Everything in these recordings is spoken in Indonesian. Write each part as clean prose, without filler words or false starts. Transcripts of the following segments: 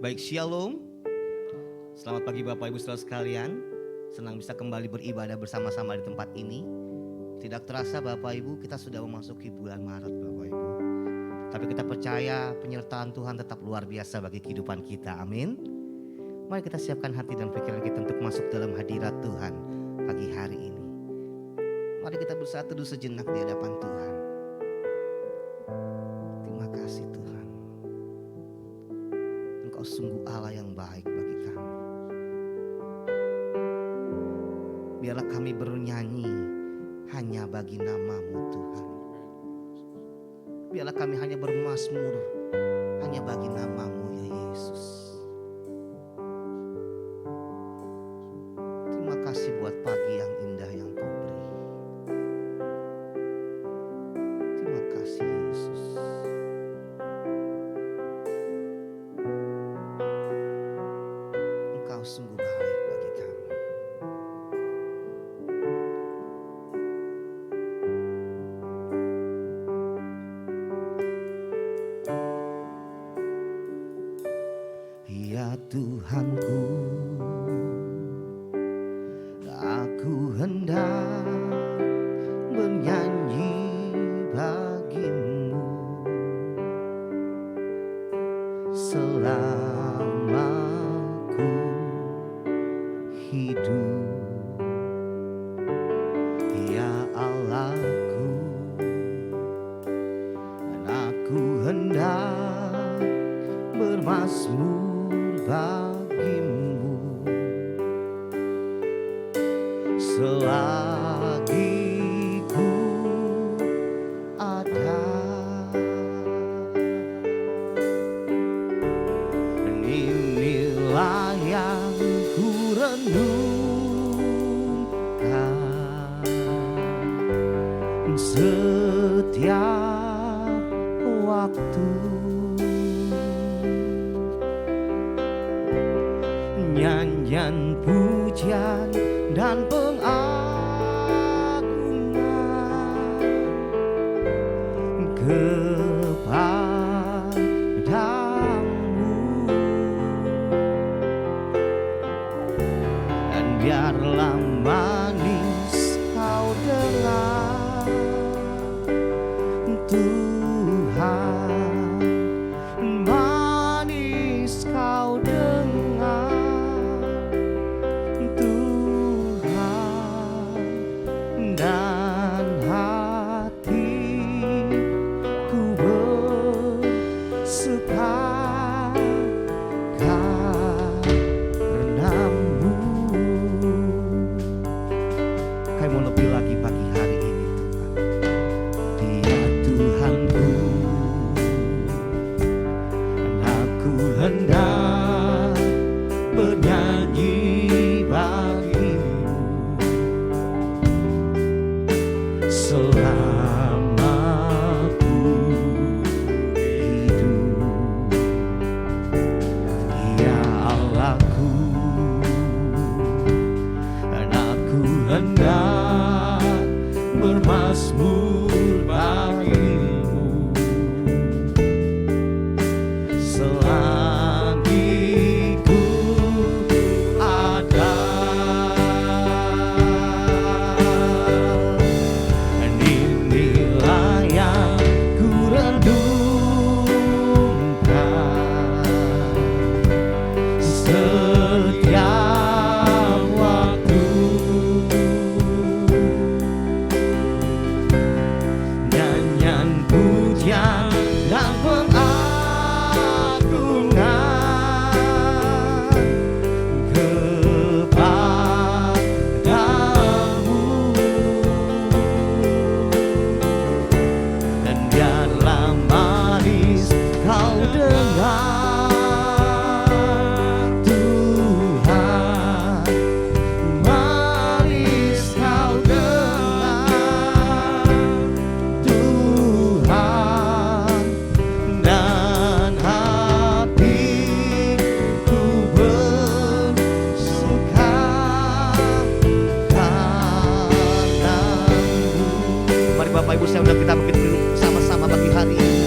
Baik, shalom. Selamat pagi Bapak Ibu Saudara sekalian. Senang bisa kembali beribadah bersama-sama di tempat ini. Tidak terasa Bapak Ibu, kita sudah memasuki bulan Maret Bapak Ibu. Tapi kita percaya penyertaan Tuhan tetap luar biasa bagi kehidupan kita. Amin. Mari kita siapkan hati dan pikiran kita untuk masuk dalam hadirat Tuhan pagi hari ini. Mari kita bersatu dulu sejenak di hadapan Tuhan. Terima kasih Tuhan. Engkau sungguh Allah yang baik bagi kami. Biarlah kami bernyanyi hanya bagi nama-Mu Tuhan. Biarlah kami hanya bermazmur hanya bagi nama-Mu ya Yesus. Terima kasih buat pagi yang indah yang Kau beri. Terima kasih Yesus. Engkau sungguh baik bagi kami. Ya Tuhanku, aku hendak bernyanyi bagi-Mu selama ku hidup. Ya Allahku, dan aku hendak bermazmur bagi-Mu selagi ku ada. Dan inilah yang ku renungkan setiap waktu. Nyanyian pujian dan pengagungan kepadamu. Dan biarlah manis kau dengar Tuhan, manis kau dengar dan hatiku bersuka karenamu. Kami mau lebih lagi pagi hari ini Tuhan. Dia Tuhanku, dan aku hendak bernyanyi bagi-Mu selama ku hidup. Ya Allahku, dan aku hendak bermazmur bagi-Mu selagi ku ada. Dan inilah yang ku renungkan setiap waktu. Nyanyian pujian dan pengagungan kepadamu. Dan biarlah manis kau dengar Tuhan, manis kau dengar Tuhan, dan hatiku bersuka karenamu. Mari Bapak Ibu saya undang kita begitu sama-sama pagi hari ini.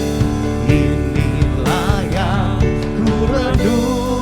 Inilah yang ku renungkan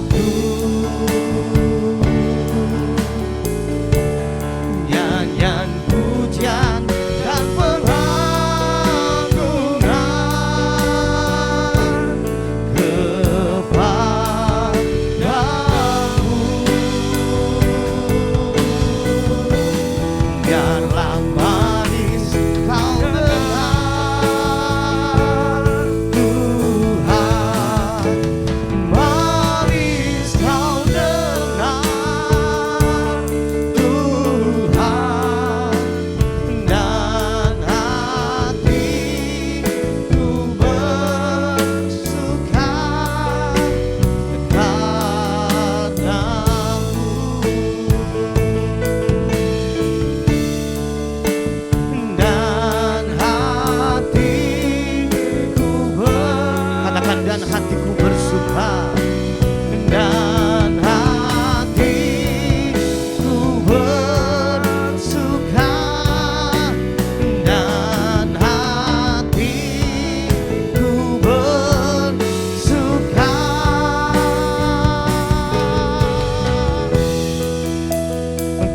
waktu. Nyanyian pujian dan pengagungan kepadamu. Biarlah manis kau dengar Tuhan, manis kau dengar Tuhan, dan hatiku bersuka kepadamu. Dan hatiku katakan, dan hatiku bersuka, dan hatiku bersuka, dan hatiku bersuka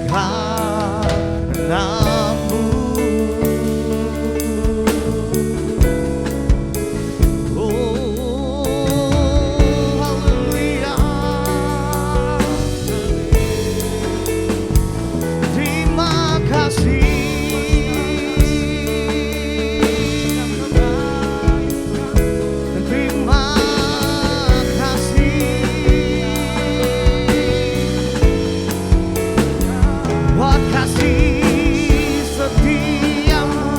karena-Mu. Haleluya. Terima kasih. Terima kasih buat kasih setiamu,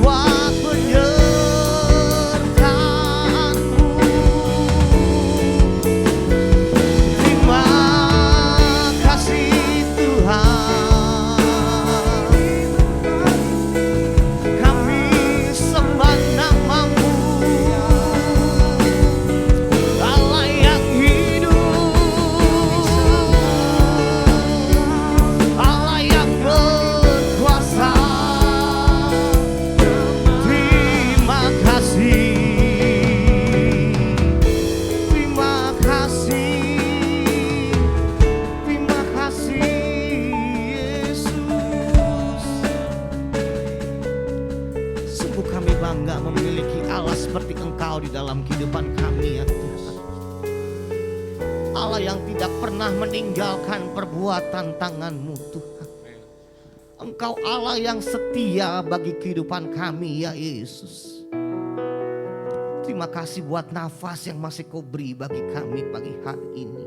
buat penyertaanmu. Terima kasih Tuhan, kami sembah nama-Mu, Allah yang hidup, Allah yang berkuasa. Terima kasih, terima kasih, terima kasih Yesus. Sungguh kami bangga memiliki Allah seperti Engkau di dalam kehidupan kami ya Tuhan. Allah yang tidak pernah meninggalkan perbuatan tangan-Mu Tuhan. Engkau Allah yang setia bagi kehidupan kami ya Yesus. Terima kasih buat nafas yang masih Kau beri bagi kami pagi hari ini.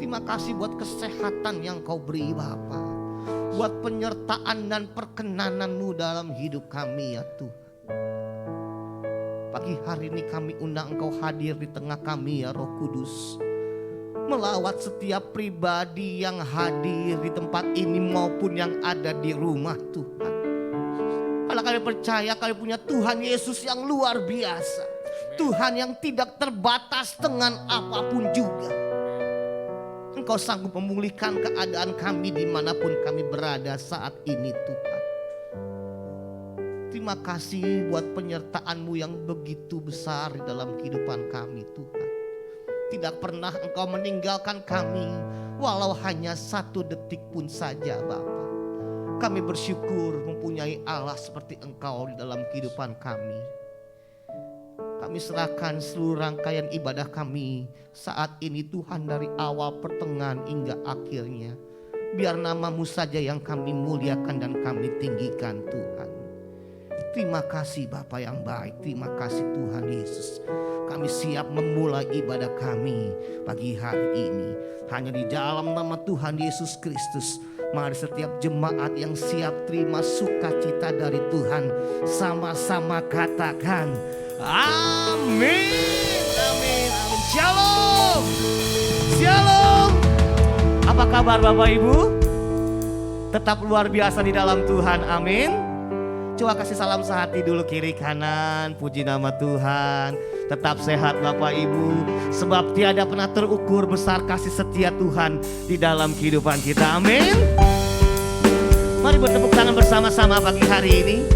Terima kasih buat kesehatan yang Kau beri Bapa, buat penyertaan dan perkenanan-Mu dalam hidup kami ya Tuhan. Pagi hari ini kami undang Engkau hadir di tengah kami ya Roh Kudus, melawat setiap pribadi yang hadir di tempat ini maupun yang ada di rumah Tuhan. Karena kami percaya kami punya Tuhan Yesus yang luar biasa, Tuhan yang tidak terbatas dengan apapun juga. Engkau sanggup memulihkan keadaan kami dimanapun kami berada saat ini Tuhan. Terima kasih buat penyertaan-Mu yang begitu besar di dalam kehidupan kami Tuhan. Tidak pernah Engkau meninggalkan kami walau hanya 1 detik pun saja Bapa. Kami bersyukur mempunyai Allah seperti Engkau di dalam kehidupan kami. Kami serahkan seluruh rangkaian ibadah kami saat ini Tuhan, dari awal pertengahan hingga akhirnya. Biar nama-Mu saja yang kami muliakan dan kami tinggikan Tuhan. Terima kasih Bapa yang baik, terima kasih Tuhan Yesus. Kami siap memulai ibadah kami pagi hari ini hanya di dalam nama Tuhan Yesus Kristus. Mari setiap jemaat yang siap terima sukacita dari Tuhan sama-sama katakan amin, amin, amin. Shalom, shalom. Apa kabar Bapak Ibu? Tetap luar biasa di dalam Tuhan, amin. Coba kasih salam sehati dulu kiri kanan, puji nama Tuhan. Tetap sehat Bapak Ibu, sebab tiada pernah terukur besar kasih setia Tuhan di dalam kehidupan kita, amin. Mari bertepuk tangan bersama-sama pagi hari ini.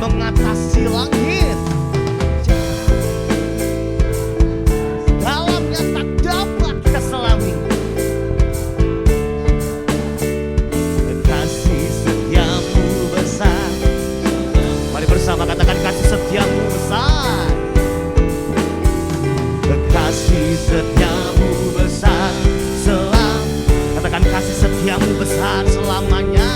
mengatasi langit. Dalamnya tak dapat kita selami. Kasih setiamu besar. Mari bersama katakan kasih setiamu besar. Kasih setiamu besar katakan kasih setiamu besar selamanya.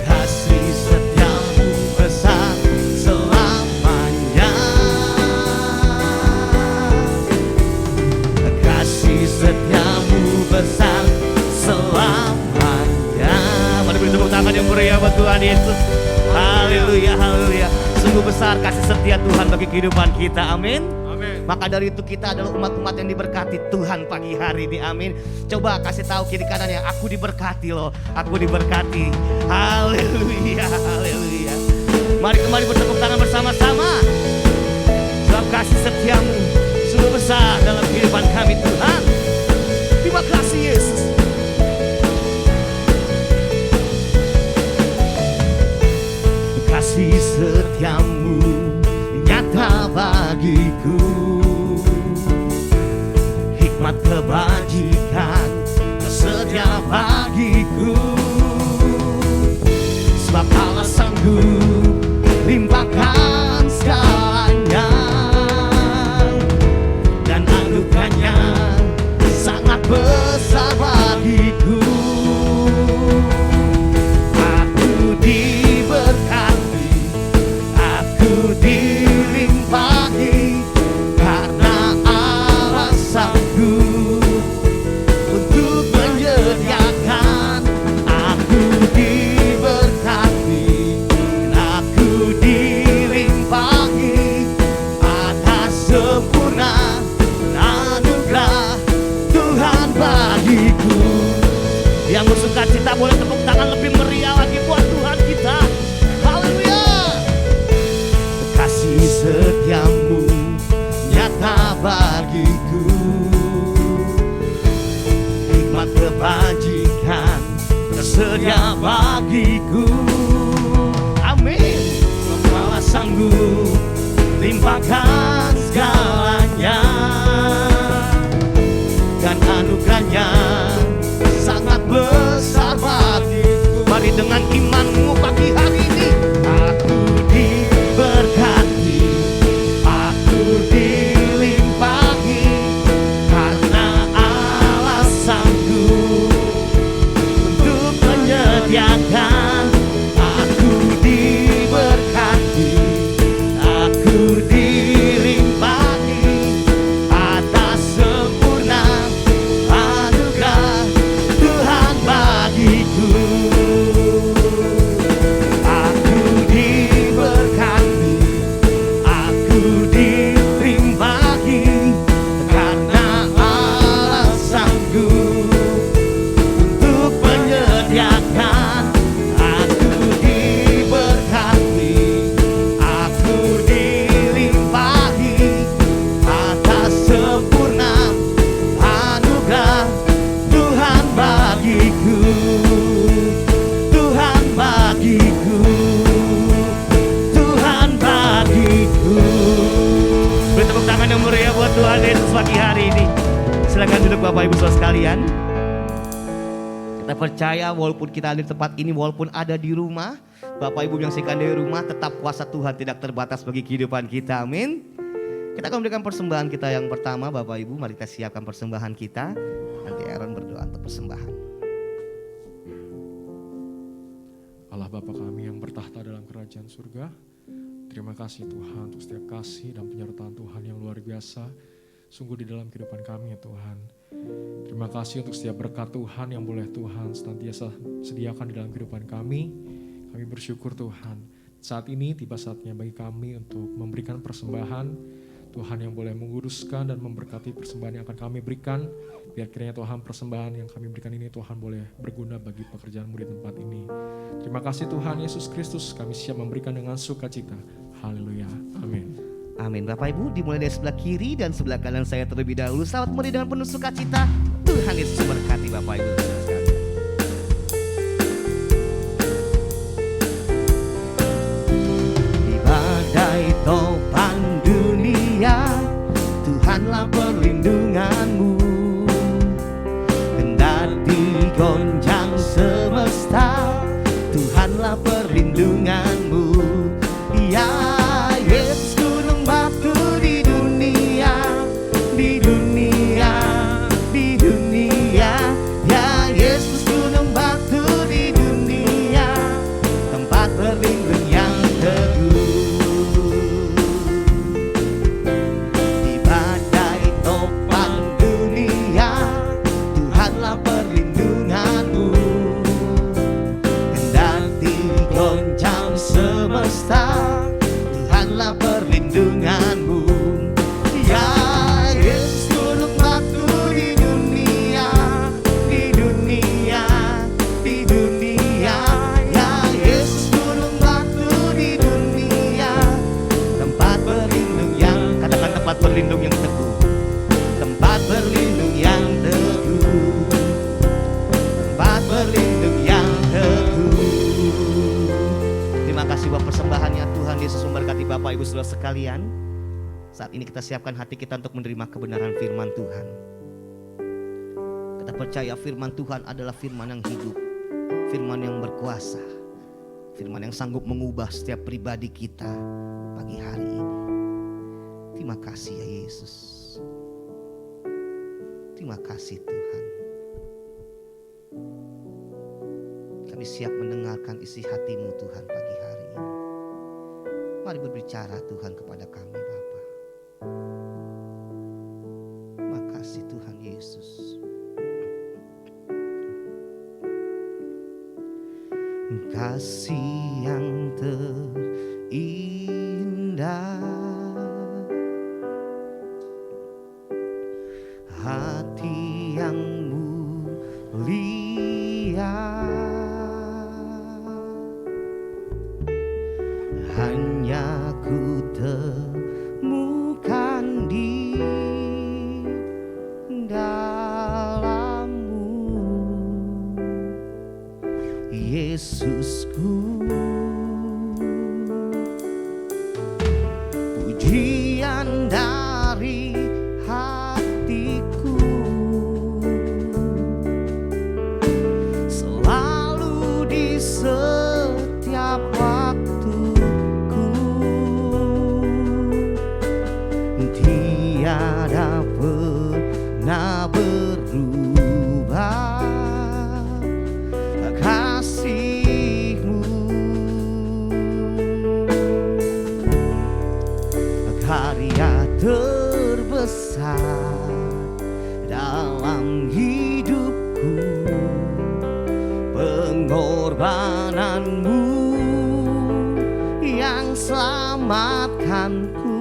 Kasih setiamu besar selamanya. Kasih setiamu besar selamanya. Mari beri tepuk tangan yang meriah buat Tuhan Yesus. Haleluya, haleluya. Sungguh besar kasih setia Tuhan bagi kehidupan kita. Amin. Maka dari itu kita adalah umat-umat yang diberkati Tuhan pagi hari ini, amin. Coba kasih tahu kiri kanannya, aku diberkati loh, aku diberkati. Haleluya, haleluya. Mari kembali bertepuk tangan bersama-sama. Sebab kasih setiamu sungguh besar dalam kehidupan kami Tuhan. Terima kasih Yesus. Kasih setiamu nyata bagiku, hikmat kebajikan tersedia bagiku. Sebab Allah sanggup limpahkan segalanya, dan anugerahnya sangat besar bagiku. Aku diberkati, aku dilimpahi, karena Allah sanggup untuk menyediakan. Aku diberkati, aku dilimpahi atas sempurna anugerah Tuhan bagiku. Yang bersuka cita boleh tepuk tangan lebih meriah lagi buat Tuhan kita. Haleluya. Kasih setiamu nyata bagiku, hikmat kebajikan tersedia bagiku. Amin. Allah sanggup limpahkan segalanya, dan anugerahnya sangat besar bagiku. Mari dengan imanmu pagi hari ini. Aku diberkati, aku dilimpahi, karena Allah sanggup untuk menyediakan. Aku diberkati, aku dilimpahi atas sempurna anugerah Tuhan bagiku. Aku diberkati, aku dilimpahi, karena Allah sanggup untuk menyediakan. Aku diberkati, aku dilimpahi atas sempurna anugerah Tuhan bagiku. Tuhan bagiku, Tuhan bagiku. Beri tepuk tangan yang meriah buat Tuhan Yesus pagi hari ini. Silakan duduk Bapak Ibu Saudara sekalian. Kita percaya walaupun kita ada di tempat ini, walaupun ada di rumah, Bapak Ibu menyaksikan dari rumah, tetap kuasa Tuhan tidak terbatas bagi kehidupan kita. Amin. Kita akan memberikan persembahan kita yang pertama. Bapak Ibu, mari kita siapkan persembahan kita. Nanti Aaron berdoa untuk persembahan. Allah Bapa kami yang bertahta dalam kerajaan surga, terima kasih Tuhan untuk setiap kasih dan penyertaan Tuhan yang luar biasa sungguh di dalam kehidupan kami ya Tuhan. Terima kasih untuk setiap berkat Tuhan yang boleh Tuhan senantiasa sediakan di dalam kehidupan kami. Kami bersyukur Tuhan, saat ini tiba saatnya bagi kami untuk memberikan persembahan. Tuhan yang boleh menguduskan dan memberkati persembahan yang akan kami berikan. Biar kiranya Tuhan persembahan yang kami berikan ini Tuhan boleh berguna bagi pekerjaanmu di tempat ini. Terima kasih Tuhan Yesus Kristus, kami siap memberikan dengan sukacita. Haleluya, amin. Amin. Bapak Ibu, dimulai dari sebelah kiri dan sebelah kanan saya terlebih dahulu. Selamat mari dengan penuh sukacita. Tuhan Yesus memberkati Bapak Ibu sekalian. topan dunia, Tuhanlah perlindunganmu. Kendati gonjang semesta, Tuhanlah perlindunganmu. Ya Yesus gunung batu di dunia, di dunia, di dunia. Ya Yesus gunung batu di dunia, tempat berlindung yang teguh. Di badai topan dunia, Tuhanlah perlindunganmu. Kendati goncang semesta, Tuhanlah perlindunganmu. Ya Yesus gunung batu di dunia, di dunia, di dunia. Ya Yesus gunung batu di dunia, tempat berlindung yang, katakan tempat berlindung yang teguh, tempat berlindung yang teguh, tempat berlindung yang teguh. Terima kasih buat persembahannya. Tuhan Yesus memberkati Bapak Ibu Saudara sekalian. Saat ini kita siapkan hati kita untuk menerima kebenaran firman Tuhan. Kita percaya firman Tuhan adalah firman yang hidup, firman yang berkuasa, firman yang sanggup mengubah setiap pribadi kita pagi hari ini. Terima kasih ya Yesus. Terima kasih Tuhan. Kami siap mendengarkan isi hati-Mu Tuhan pagi hari ini. Mari berbicara Tuhan kepada kami Bapa. Terima kasih Tuhan Yesus. Kasih yang terindah, hati yang mulia, hanya ku temukan di dalam-Mu, Yesusku. Pujian dari hatiku selalu di setiap waktuku, tiada pernah berubah kasih-Mu. Karya terbesar dalam hidupku, pengorbanan-Mu yang selamatkanku.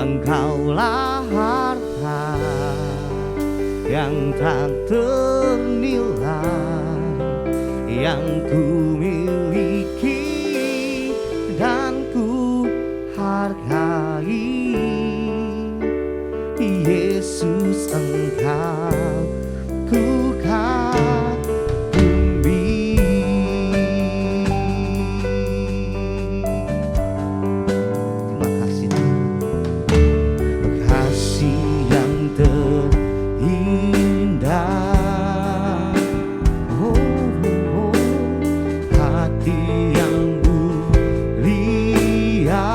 Engkaulah harta yang tak ternilai yang ku miliki dan ku hargai. Yesus, Engkau ku kagumi. Terima kasih Tuhan. Kasih yang terindah, hati yang mulia,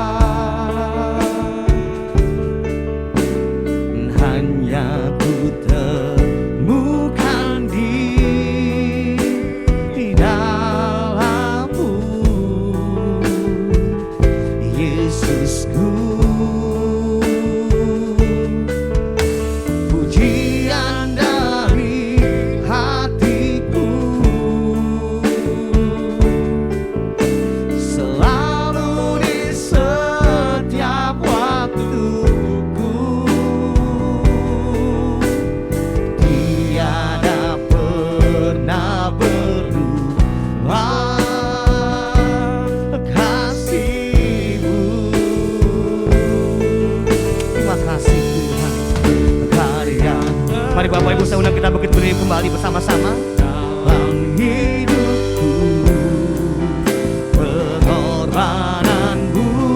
hanya ku temukan di dalam-Mu, Yesusku. Pujian dari hatiku selalu di setiap waktuku, tiada pernah berubah kasih-Mu. Terima kasih Tuhan. Karya, mari Bapak Ibu saya undang kita bangkit berdiri kembali bersama-sama. Dalam hidupku, pengorbanan-Mu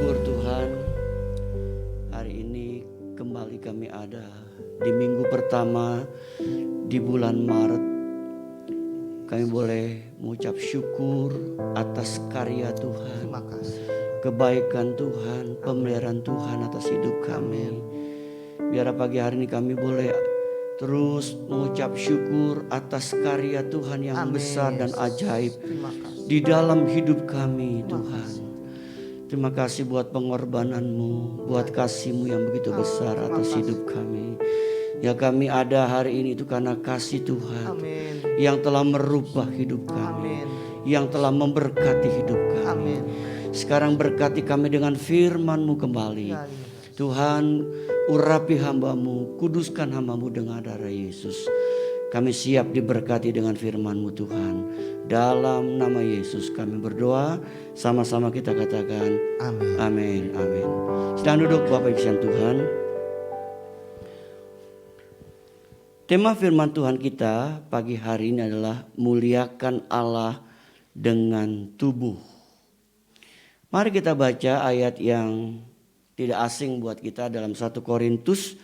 Syukur Tuhan, hari ini kembali kami ada di minggu pertama di bulan Maret. Kami boleh mengucap syukur atas karya Tuhan, Terima kasih. kebaikan Tuhan, pemeliharaan Tuhan atas hidup kami. Biar pagi hari ini kami boleh terus mengucap syukur atas karya Tuhan yang Amin, besar dan Yesus. ajaib Terima kasih. di dalam hidup kami Terima Tuhan. kasih. Terima kasih buat pengorbananmu, buat kasihmu yang begitu besar Terima atas kasih. hidup kami. Ya kami ada hari ini itu karena kasih Tuhan Amin. yang telah merubah hidup kami, Amin. yang telah memberkati hidup kami. Amin. Sekarang berkati kami dengan firman-Mu kembali. Ya, ya. Tuhan, urapi hamba-Mu, kuduskan hamba-Mu dengan darah Yesus. Kami siap diberkati dengan firman-Mu Tuhan. Dalam nama Yesus kami berdoa, sama-sama kita katakan Amin. amin, amin. Sedang duduk Bapak Ibu sekalian Tuhan. Tema firman Tuhan kita pagi hari ini adalah muliakan Allah dengan tubuh. Mari kita baca ayat yang tidak asing buat kita dalam 1 Korintus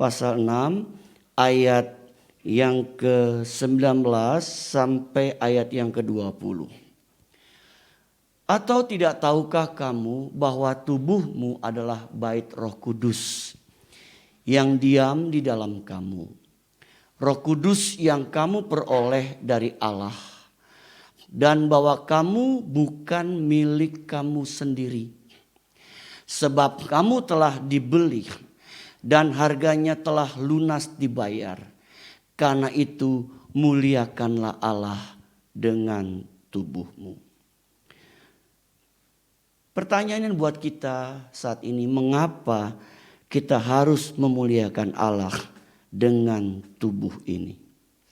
pasal 6 ayat yang ke-19 sampai ayat yang ke-20. Atau tidak tahukah kamu bahwa tubuhmu adalah bait Roh Kudus yang diam di dalam kamu. Roh Kudus yang kamu peroleh dari Allah. Dan bahwa kamu bukan milik kamu sendiri. Sebab kamu telah dibeli dan harganya telah lunas dibayar. Karena itu muliakanlah Allah dengan tubuhmu. Pertanyaan buat kita saat ini, mengapa kita harus memuliakan Allah dengan tubuh ini?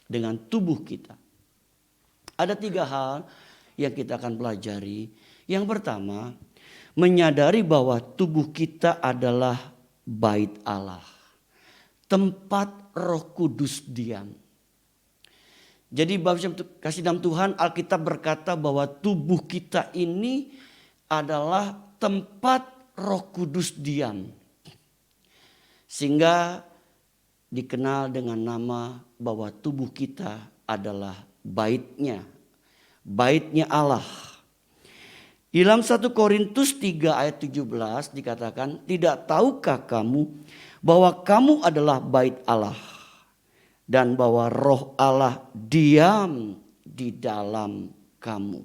Dengan tubuh kita. Ada 3 hal yang kita akan pelajari. Yang pertama, menyadari bahwa tubuh kita adalah bait Allah. Tempat Roh Kudus diam. Jadi Bapak kasih dalam Tuhan, Alkitab berkata bahwa tubuh kita ini adalah tempat Roh Kudus diam. Sehingga dikenal dengan nama bahwa tubuh kita adalah baitnya Allah. Di dalam 1 Korintus 3 ayat 17 dikatakan, tidak tahukah kamu bahwa kamu adalah bait Allah dan bahwa Roh Allah diam di dalam kamu.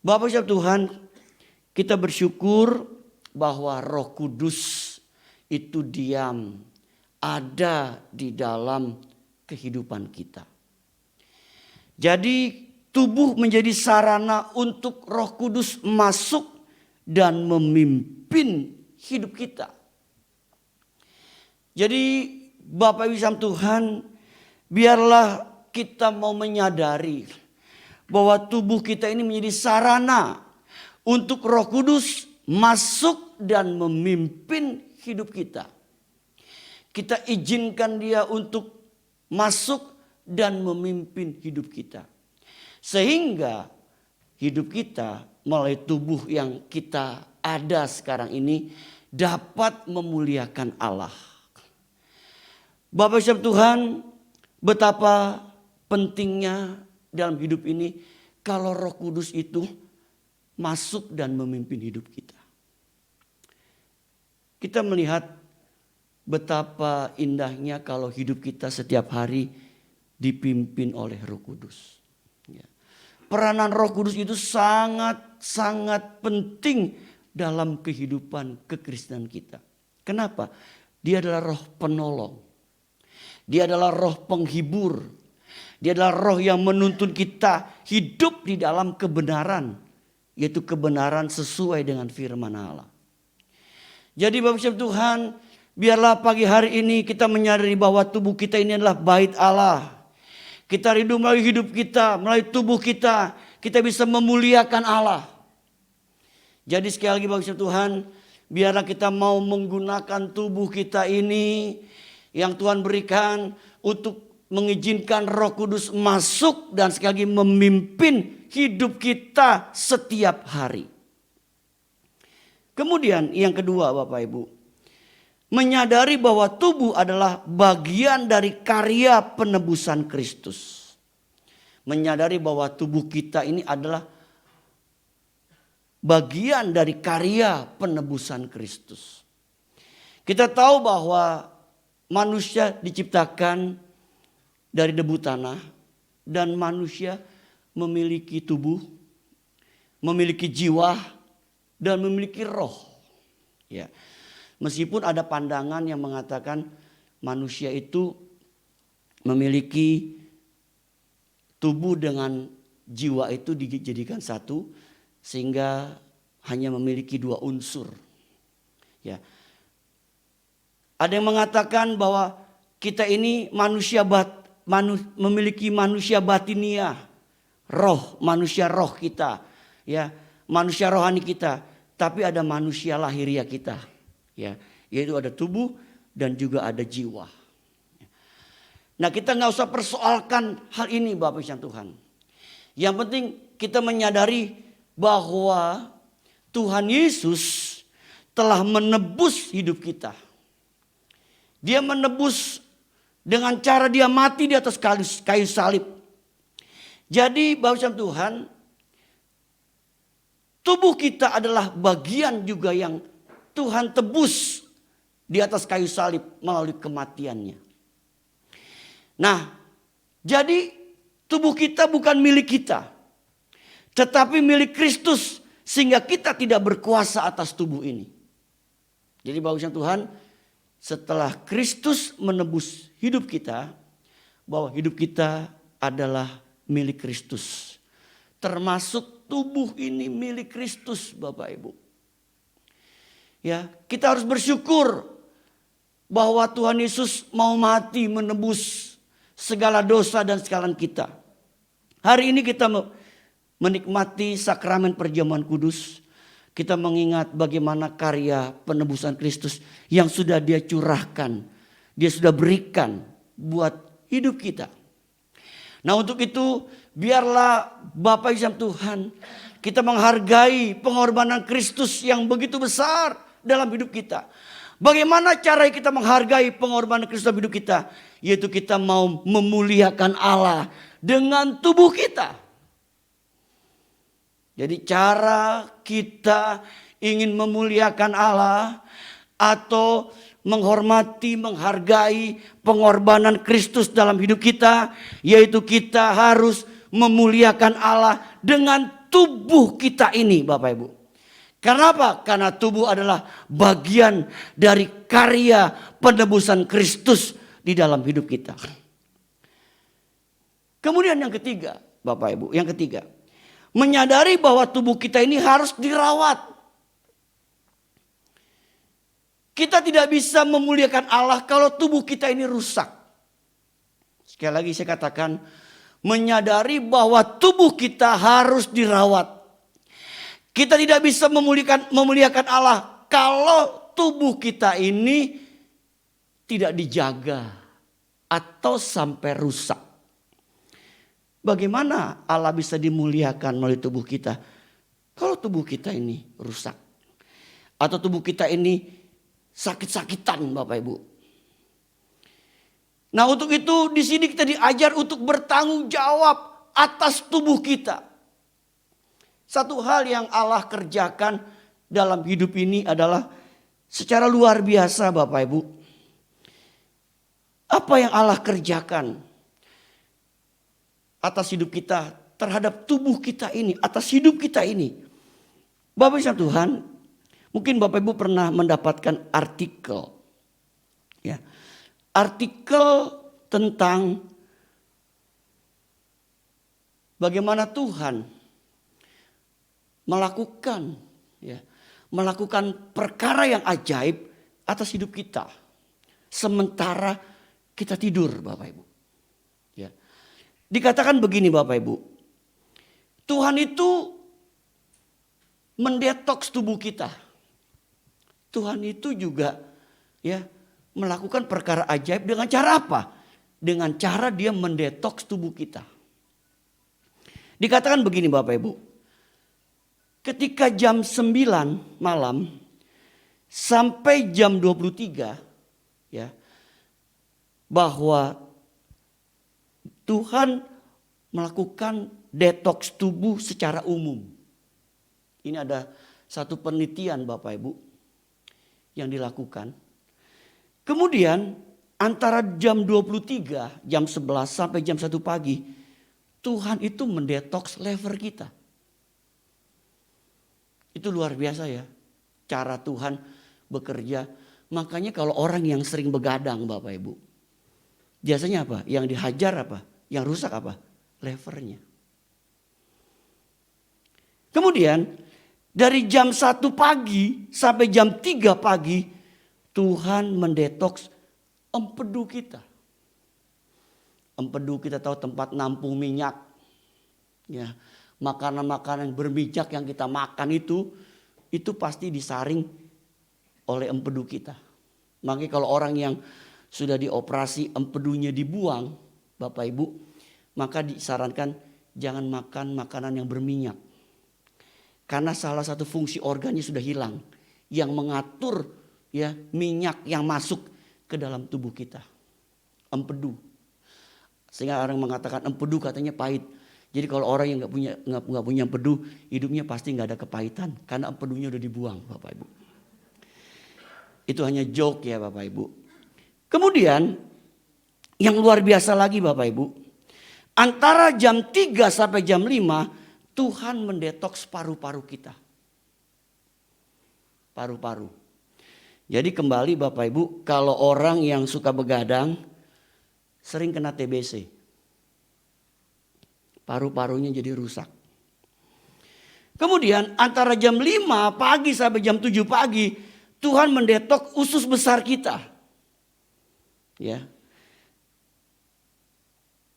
Bapak Ibu Tuhan, kita bersyukur bahwa Roh Kudus itu diam, ada di dalam kehidupan kita. Jadi tubuh menjadi sarana untuk Roh Kudus masuk dan memimpin hidup kita. Jadi Bapak Ibu sama Tuhan, biarlah kita mau menyadari bahwa tubuh kita ini menjadi sarana untuk Roh Kudus masuk dan memimpin hidup kita. Kita izinkan dia untuk masuk dan memimpin hidup kita. Sehingga hidup kita melalui tubuh yang kita ada sekarang ini dapat memuliakan Allah. Bapak Ibu Tuhan, betapa pentingnya dalam hidup ini kalau Roh Kudus itu masuk dan memimpin hidup kita. Kita melihat betapa indahnya kalau hidup kita setiap hari dipimpin oleh Roh Kudus. Peranan Roh Kudus itu sangat penting dalam kehidupan kekristenan kita. Kenapa? Dia adalah roh penolong. Dia adalah roh penghibur. Dia adalah roh yang menuntun kita hidup di dalam kebenaran. Yaitu kebenaran sesuai dengan firman Allah. Jadi Bapak Ibu Tuhan, biarlah pagi hari ini kita menyadari bahwa tubuh kita ini adalah bait Allah. Kita rindu melalui hidup kita, melalui tubuh kita bisa memuliakan Allah. Jadi sekali lagi Bapak Ibu Tuhan, biarlah kita mau menggunakan tubuh kita ini yang Tuhan berikan untuk mengizinkan Roh Kudus masuk dan sekali lagi memimpin hidup kita setiap hari. Kemudian yang kedua Bapak Ibu, menyadari bahwa tubuh adalah bagian dari karya penebusan Kristus. Menyadari bahwa tubuh kita ini adalah bagian dari karya penebusan Kristus. Kita tahu bahwa manusia diciptakan dari debu tanah dan manusia memiliki tubuh, memiliki jiwa dan memiliki roh. Ya. Meskipun ada pandangan yang mengatakan manusia itu memiliki tubuh dengan jiwa itu dijadikan satu sehingga hanya memiliki dua unsur. Ya. Ada yang mengatakan bahwa kita ini memiliki manusia batiniah, roh, manusia roh kita, ya, manusia rohani kita, tapi ada manusia lahiriah kita, ya, yaitu ada tubuh dan juga ada jiwa. Nah, kita nggak usah persoalkan hal ini Bapak Ibu Tuhan. Yang penting kita menyadari bahwa Tuhan Yesus telah menebus hidup kita. Dia menebus dengan cara dia mati di atas kayu salib. Jadi Bapak Ibu Tuhan, tubuh kita adalah bagian juga yang Tuhan tebus di atas kayu salib melalui kematiannya. Nah, jadi tubuh kita bukan milik kita, tetapi milik Kristus, sehingga kita tidak berkuasa atas tubuh ini. Jadi bagusnya Tuhan, setelah Kristus menebus hidup kita, bahwa hidup kita adalah milik Kristus. Termasuk tubuh ini milik Kristus Bapak Ibu. Ya, kita harus bersyukur bahwa Tuhan Yesus mau mati menebus segala dosa dan kesalahan kita. Hari ini kita menikmati sakramen perjamuan kudus. Kita mengingat bagaimana karya penebusan Kristus yang sudah Dia curahkan, Dia sudah berikan buat hidup kita. Nah, untuk itu biarlah Bapak Ibu Tuhan, kita menghargai pengorbanan Kristus yang begitu besar dalam hidup kita. Bagaimana cara kita menghargai pengorbanan Kristus dalam hidup kita? Yaitu kita mau memuliakan Allah dengan tubuh kita. Jadi cara kita ingin memuliakan Allah atau menghormati, menghargai pengorbanan Kristus dalam hidup kita, yaitu kita harus memuliakan Allah dengan tubuh kita ini Bapak Ibu. Karena apa? Karena tubuh adalah bagian dari karya penebusan Kristus di dalam hidup kita. Kemudian yang ketiga, Bapak Ibu, yang ketiga, menyadari bahwa tubuh kita ini harus dirawat. Kita tidak bisa memuliakan Allah kalau tubuh kita ini rusak. Sekali lagi saya katakan, menyadari bahwa tubuh kita harus dirawat. Kita tidak bisa memuliakan Allah kalau tubuh kita ini tidak dijaga atau sampai rusak. Bagaimana Allah bisa dimuliakan melalui tubuh kita kalau tubuh kita ini rusak? Atau tubuh kita ini sakit-sakitan Bapak Ibu. Nah, untuk itu di sini kita diajar untuk bertanggung jawab atas tubuh kita. Satu hal yang Allah kerjakan dalam hidup ini adalah secara luar biasa Bapak Ibu. Apa yang Allah kerjakan atas hidup kita, terhadap tubuh kita ini, atas hidup kita ini. Bapak Ibu Tuhan, mungkin Bapak Ibu pernah mendapatkan artikel. Ya, artikel tentang bagaimana Tuhan melakukan perkara yang ajaib atas hidup kita sementara kita tidur Bapak Ibu. Ya. Dikatakan begini Bapak Ibu, Tuhan itu mendetoks tubuh kita. Tuhan itu juga ya melakukan perkara ajaib dengan cara apa? Dengan cara Dia mendetoks tubuh kita. Dikatakan begini Bapak Ibu, ketika jam 9 malam sampai jam 23 ya, bahwa Tuhan melakukan detoks tubuh secara umum. Ini ada satu penelitian Bapak Ibu yang dilakukan. Kemudian antara jam 23, jam 11 sampai jam 1 pagi, Tuhan itu mendetoks lever kita. Itu luar biasa ya, cara Tuhan bekerja. Makanya kalau orang yang sering begadang Bapak Ibu, biasanya apa? Yang dihajar apa? Yang rusak apa? Levernya. Kemudian dari jam 1 pagi sampai jam 3 pagi, Tuhan mendetoks empedu kita. Empedu kita tahu tempat nampung minyak. Ya, makanan-makanan berminyak yang kita makan itu pasti disaring oleh empedu kita. Makanya kalau orang yang sudah dioperasi empedunya dibuang, Bapak Ibu, maka disarankan jangan makan makanan yang berminyak. Karena salah satu fungsi organnya sudah hilang yang mengatur ya minyak yang masuk ke dalam tubuh kita. Empedu. Sehingga orang mengatakan empedu katanya pahit. Jadi kalau orang yang nggak punya empedu, hidupnya pasti nggak ada kepahitan karena empedunya udah dibuang, Bapak Ibu. Itu hanya joke ya Bapak Ibu. Kemudian yang luar biasa lagi Bapak Ibu, antara jam 3 sampai jam 5 Tuhan mendetoks paru-paru kita. Paru-paru. Jadi kembali Bapak Ibu, kalau orang yang suka begadang sering kena TBC. Paru-parunya jadi rusak. Kemudian antara jam 5 pagi sampai jam 7 pagi Tuhan mendetoks usus besar kita. Ya.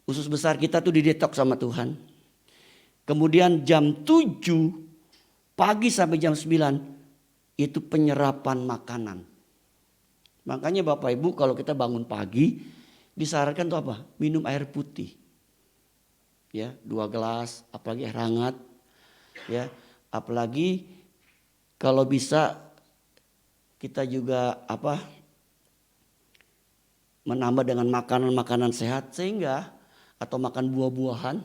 Usus besar kita tuh didetoks sama Tuhan. Kemudian jam 7 pagi sampai jam 9 itu penyerapan makanan. Makanya Bapak Ibu kalau kita bangun pagi disarankan tuh apa? Minum air putih. Ya, 2 gelas, apalagi air hangat. Ya, apalagi kalau bisa kita juga menambah dengan makanan-makanan sehat sehingga atau makan buah-buahan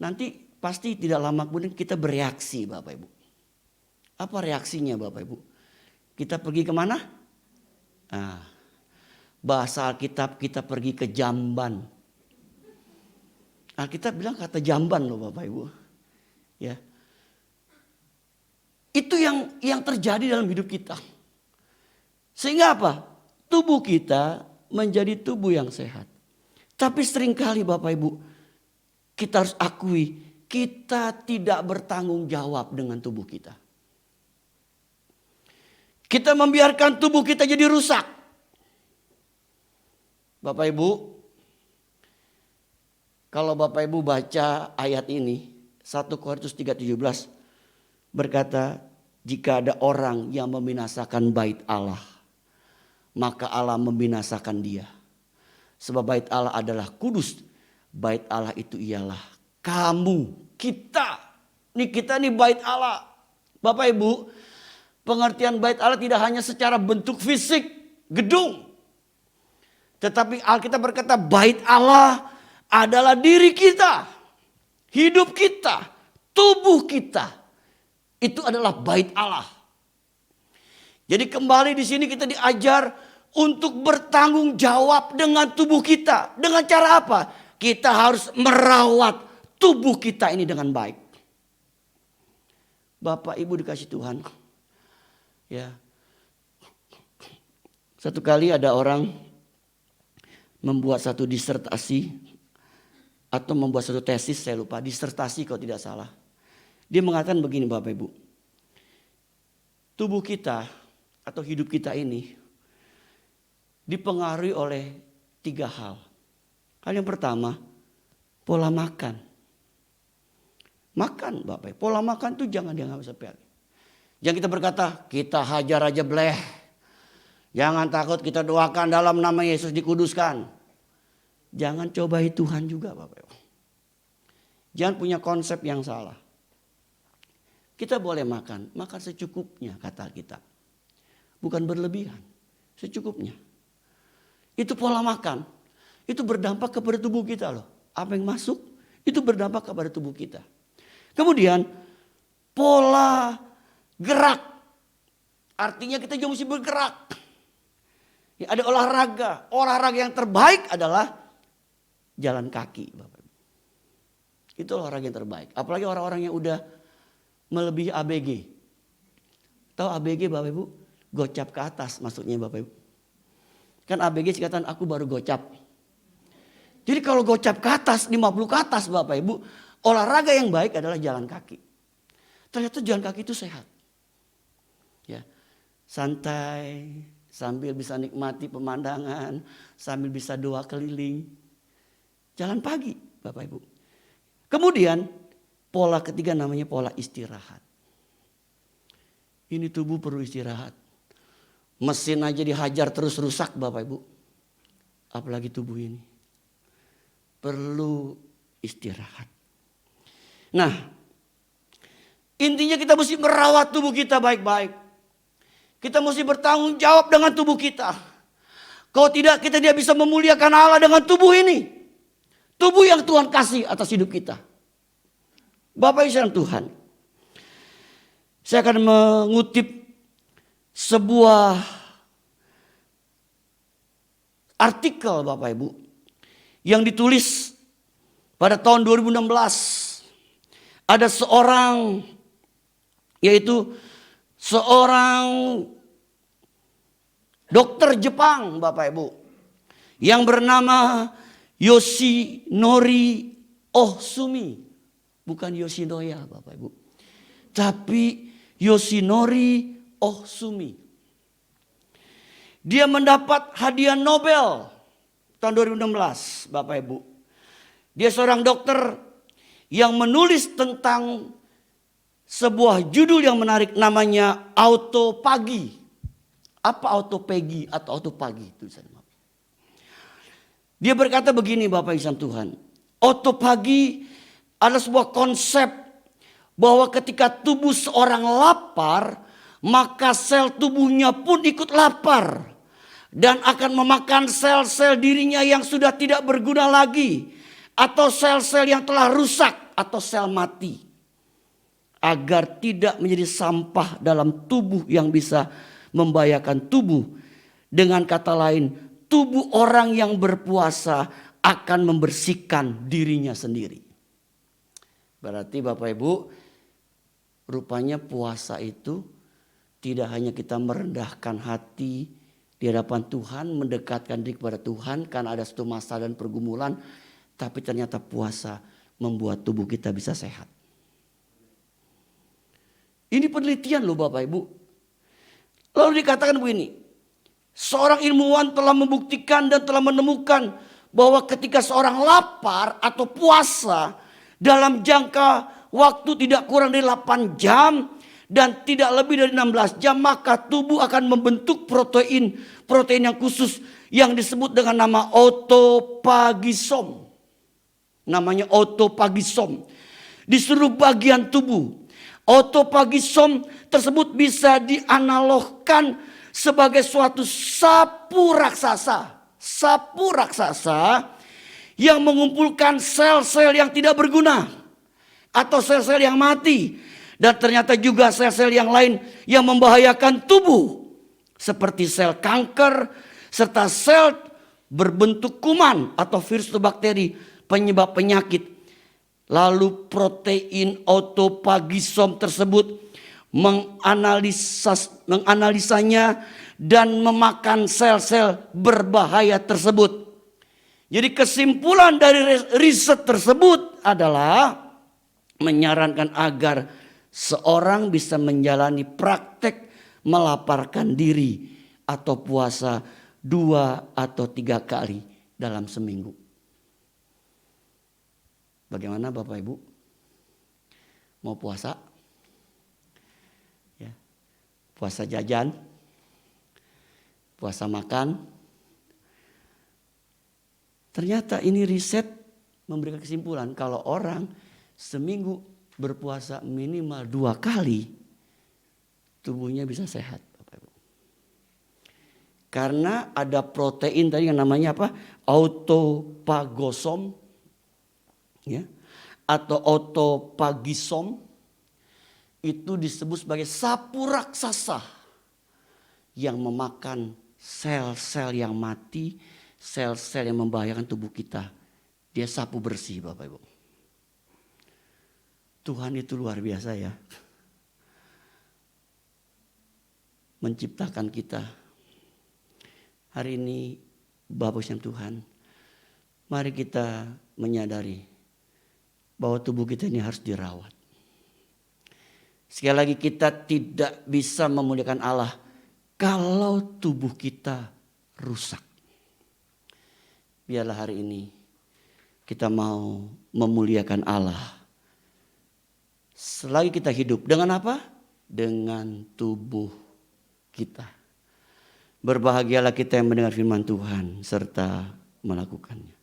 nanti pasti tidak lama kemudian kita bereaksi Bapak Ibu. Apa reaksinya Bapak Ibu? Kita pergi kemana? Bahasa Alkitab kita pergi ke jamban. Alkitab bilang kata jamban loh Bapak Ibu. Ya. Itu yang terjadi dalam hidup kita. Sehingga apa? Tubuh kita menjadi tubuh yang sehat. Tapi seringkali Bapak Ibu kita harus akui kita tidak bertanggung jawab dengan tubuh kita. Kita membiarkan tubuh kita jadi rusak. Bapak Ibu, kalau Bapak Ibu baca ayat ini 1 Korintus 3:17 berkata, jika ada orang yang membinasakan bait Allah, maka Allah membinasakan dia. Sebab bait Allah adalah kudus. Bait Allah itu ialah kamu, kita. Kita nih bait Allah. Bapak Ibu, pengertian bait Allah tidak hanya secara bentuk fisik, gedung. Tetapi Alkitab berkata bait Allah adalah diri kita, hidup kita, tubuh kita. Itu adalah bait Allah. Jadi kembali di sini kita diajar untuk bertanggung jawab dengan tubuh kita. Dengan cara apa? Kita harus merawat tubuh kita ini dengan baik. Bapak Ibu dikasih Tuhan. Ya. Satu kali ada orang membuat satu disertasi atau membuat satu tesis, saya lupa, disertasi kalau tidak salah. Dia mengatakan begini Bapak Ibu. Tubuh kita atau hidup kita ini dipengaruhi oleh 3 hal. Hal yang pertama, pola makan. Makan Bapak Ibu, pola makan itu jangan dianggap sepele. Jangan kita berkata, kita hajar aja bleh. Jangan takut, kita doakan dalam nama Yesus dikuduskan. Jangan cobai Tuhan juga Bapak Ibu. Jangan punya konsep yang salah. Kita boleh makan secukupnya kata kita. bukan berlebihan, secukupnya. Itu pola makan, itu berdampak kepada tubuh kita loh. Apa yang masuk, itu berdampak kepada tubuh kita. Kemudian pola gerak, artinya kita juga mesti bergerak. Ya, ada olahraga yang terbaik adalah jalan kaki, Bapak. Itu olahraga yang terbaik. Apalagi orang-orang yang udah melebihi ABG. Tahu ABG Bapak Ibu? Gocap ke atas maksudnya Bapak Ibu. Kan ABG singkatan aku baru gocap. Jadi kalau gocap ke atas, 50 ke atas Bapak Ibu, olahraga yang baik adalah jalan kaki. Ternyata jalan kaki itu sehat. Ya, santai, sambil bisa nikmati pemandangan, sambil bisa doa keliling. Jalan pagi Bapak Ibu. Kemudian pola ketiga namanya pola istirahat. Ini tubuh perlu istirahat. Mesin aja dihajar terus rusak Bapak Ibu. Apalagi tubuh ini. Perlu istirahat. Nah, intinya kita mesti merawat tubuh kita baik-baik. Kita mesti bertanggung jawab dengan tubuh kita. Kalau tidak, kita tidak bisa memuliakan Allah dengan tubuh ini. Tubuh yang Tuhan kasih atas hidup kita. Bapak Ibu sekalian Tuhan. Saya akan mengutip sebuah artikel Bapak Ibu yang ditulis pada tahun 2016. Ada seorang, yaitu seorang dokter Jepang Bapak Ibu yang bernama Yoshinori Ohsumi. Bukan Yoshinoya Bapak Ibu. Tapi Yoshinori Ohsumi. Dia mendapat hadiah Nobel tahun 2016 Bapak Ibu. Dia seorang dokter yang menulis tentang sebuah judul yang menarik namanya autopagi. Apa autopagi atau autopagi? Dia berkata begini Bapak Ibu Tuhan. Autopagi adalah sebuah konsep bahwa ketika tubuh seorang lapar, maka sel tubuhnya pun ikut lapar. Dan akan memakan sel-sel dirinya yang sudah tidak berguna lagi. Atau sel-sel yang telah rusak atau sel mati. Agar tidak menjadi sampah dalam tubuh yang bisa membahayakan tubuh. Dengan kata lain, tubuh orang yang berpuasa akan membersihkan dirinya sendiri. Berarti Bapak Ibu, rupanya puasa itu tidak hanya kita merendahkan hati di hadapan Tuhan, mendekatkan diri kepada Tuhan karena ada suatu masalah dan pergumulan, tapi ternyata puasa membuat tubuh kita bisa sehat. Ini penelitian loh Bapak Ibu. Lalu dikatakan begini, seorang ilmuwan telah membuktikan dan telah menemukan bahwa ketika seorang lapar atau puasa dalam jangka waktu tidak kurang dari 8 jam dan tidak lebih dari 16 jam, maka tubuh akan membentuk protein yang khusus yang disebut dengan nama autophagisom. Namanya autophagisom. Di seluruh bagian tubuh. Autophagisom tersebut bisa dianalogkan sebagai suatu sapu raksasa. Sapu raksasa yang mengumpulkan sel-sel yang tidak berguna. Atau sel-sel yang mati. Dan ternyata juga sel-sel yang lain yang membahayakan tubuh. Seperti sel kanker serta sel berbentuk kuman atau virus atau bakteri penyebab penyakit. Lalu protein autophagisom tersebut menganalisanya dan memakan sel-sel berbahaya tersebut. Jadi kesimpulan dari riset tersebut adalah menyarankan agar seorang bisa menjalani praktek melaparkan diri atau puasa 2 atau 3 kali dalam seminggu. Bagaimana Bapak Ibu? Mau puasa? Ya. Puasa jajan? Puasa makan? Ternyata ini riset memberikan kesimpulan kalau orang seminggu berpuasa minimal 2 kali, tubuhnya bisa sehat Bapak Ibu. Karena ada protein tadi yang namanya apa? Autophagosom, ya, atau autophagisom. Itu disebut sebagai sapu raksasa yang memakan sel-sel yang mati, sel-sel yang membahayakan tubuh kita. Dia sapu bersih, Bapak Ibu. Tuhan itu luar biasa ya. Menciptakan kita. Hari ini Bapak Ibu Tuhan, mari kita menyadari bahwa tubuh kita ini harus dirawat. Sekali lagi, kita tidak bisa memuliakan Allah kalau tubuh kita rusak. Biarlah hari ini kita mau memuliakan Allah. Selagi kita hidup dengan apa? Dengan tubuh kita. Berbahagialah kita yang mendengar firman Tuhan serta melakukannya.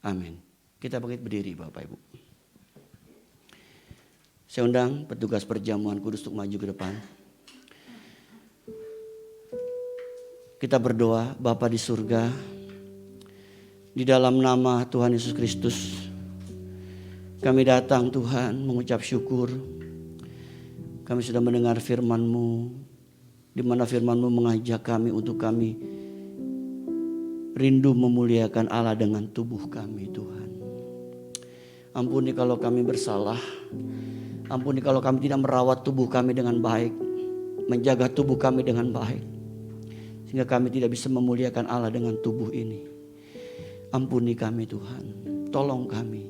Amin. Kita bangkit berdiri Bapak Ibu. Saya undang petugas perjamuan kudus untuk maju ke depan. Kita berdoa, Bapa di surga, di dalam nama Tuhan Yesus Kristus, kami datang Tuhan mengucap syukur. Kami sudah mendengar firman-Mu, di mana firman-Mu mengajak kami untuk kami rindu memuliakan Allah dengan tubuh kami Tuhan. Ampuni kalau kami bersalah. Ampuni kalau kami tidak merawat tubuh kami dengan baik, menjaga tubuh kami dengan baik, sehingga kami tidak bisa memuliakan Allah dengan tubuh ini. Ampuni kami Tuhan, tolong kami.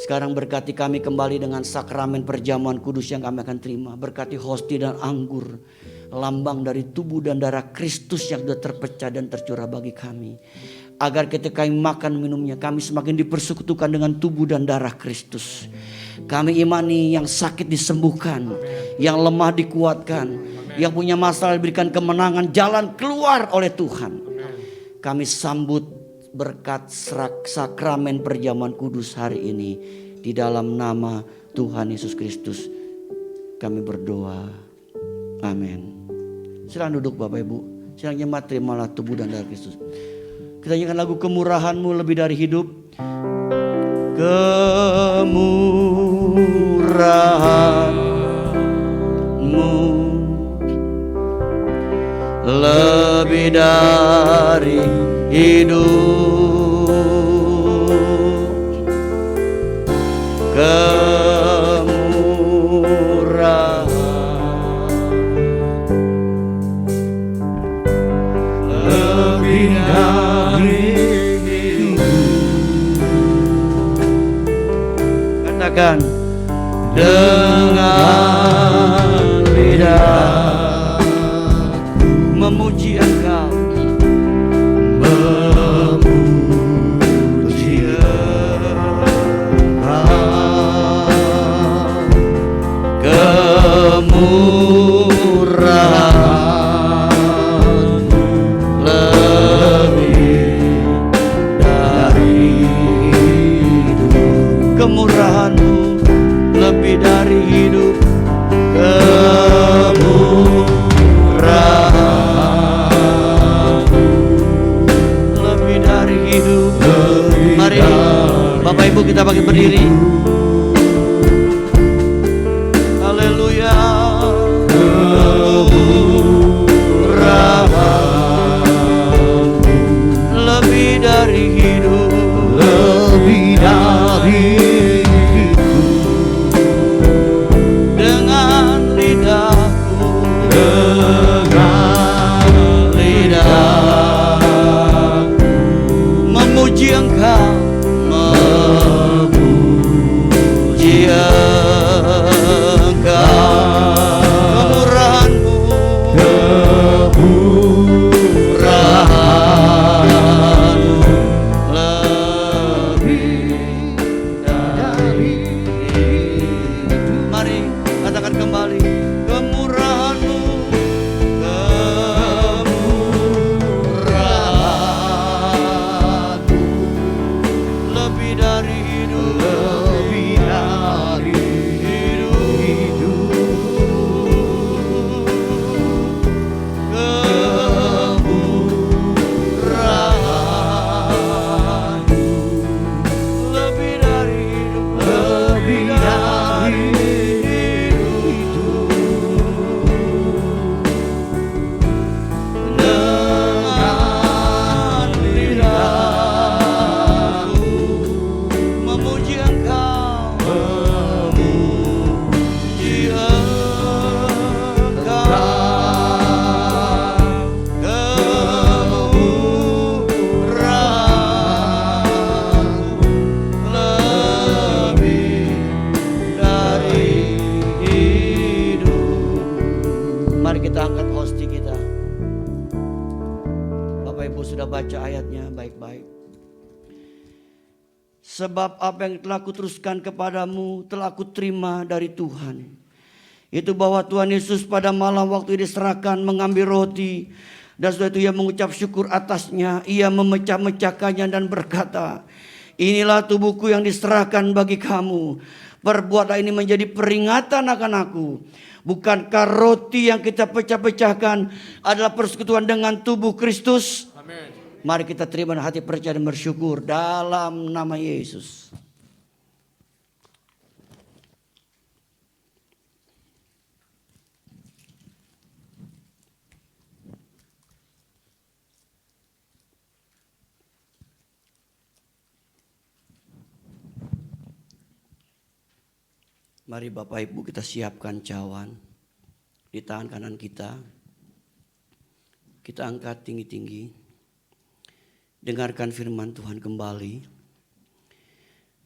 Sekarang berkati kami kembali dengan sakramen perjamuan kudus yang kami akan terima. Berkati hosti dan anggur, lambang dari tubuh dan darah Kristus yang sudah terpecah dan tercurah bagi kami. Agar ketika kami makan minumnya, kami semakin dipersekutukan dengan tubuh dan darah Kristus. Kami imani yang sakit disembuhkan, yang lemah dikuatkan, yang punya masalah diberikan kemenangan, jalan keluar oleh Tuhan. Kami sambut berkat sakramen perjamuan kudus hari ini. Di dalam nama Tuhan Yesus Kristus kami berdoa. Amin. Silakan duduk Bapak Ibu. Silakan jemaat, terimalah tubuh dan darah Kristus. Kita nyanyikan lagu Kemurahan-Mu lebih dari hidup. Kemurahan-Mu lebih dari hidup. Kemurahan lebih dari hidup. Katakan dengan lidah memuji Engkau, memuji Engkau. Kemurahan lebih dari hidup. Kemurahan-Mu lebih dari hidup. Kemurahan-Mu lebih dari hidup. Mari Bapak Ibu kita bangkit berdiri. Haleluya. Kemurahan lebih dari hidup. Lebih dari hidup. Dengan lidahku, dengan lidahku memuji Engkau, memuji Engkau. Kemurahan-Mu, kemurahan-Mu lebih dari hidup. Mari katakan kembali. Kemurahan-Mu, kemurahan-Mu Ibu sudah baca ayatnya baik-baik. Sebab apa yang telah kuteruskan kepadamu telah kuterima dari Tuhan. Itu bahwa Tuhan Yesus pada malam waktu diserahkan mengambil roti. Dan setelah itu ia mengucap syukur atasnya. Ia memecah-mecahkannya dan berkata, inilah tubuhku yang diserahkan bagi kamu. Perbuatlah ini menjadi peringatan akan aku. Bukankah roti yang kita pecah-pecahkan adalah persekutuan dengan tubuh Kristus? Amin. Mari kita terima dengan hati percaya dan bersyukur dalam nama Yesus. Mari Bapak Ibu kita siapkan cawan di tangan kanan kita. Kita angkat tinggi-tinggi. Dengarkan firman Tuhan kembali.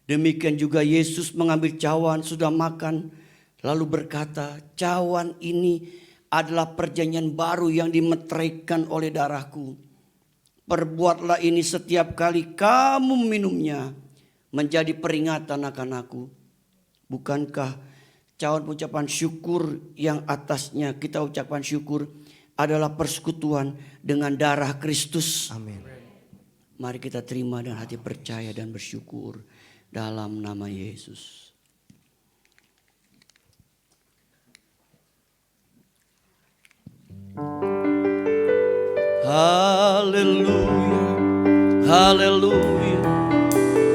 Demikian juga Yesus mengambil cawan, sudah makan, lalu berkata, cawan ini adalah perjanjian baru yang dimeteraikan oleh darahku. Perbuatlah ini setiap kali kamu minumnya, menjadi peringatan akan aku. Bukankah cawan ucapan syukur yang atasnya kita ucapkan syukur adalah persekutuan dengan darah Kristus? Amin. Mari kita terima dengan hati percaya dan bersyukur dalam nama Yesus. Haleluya, haleluya,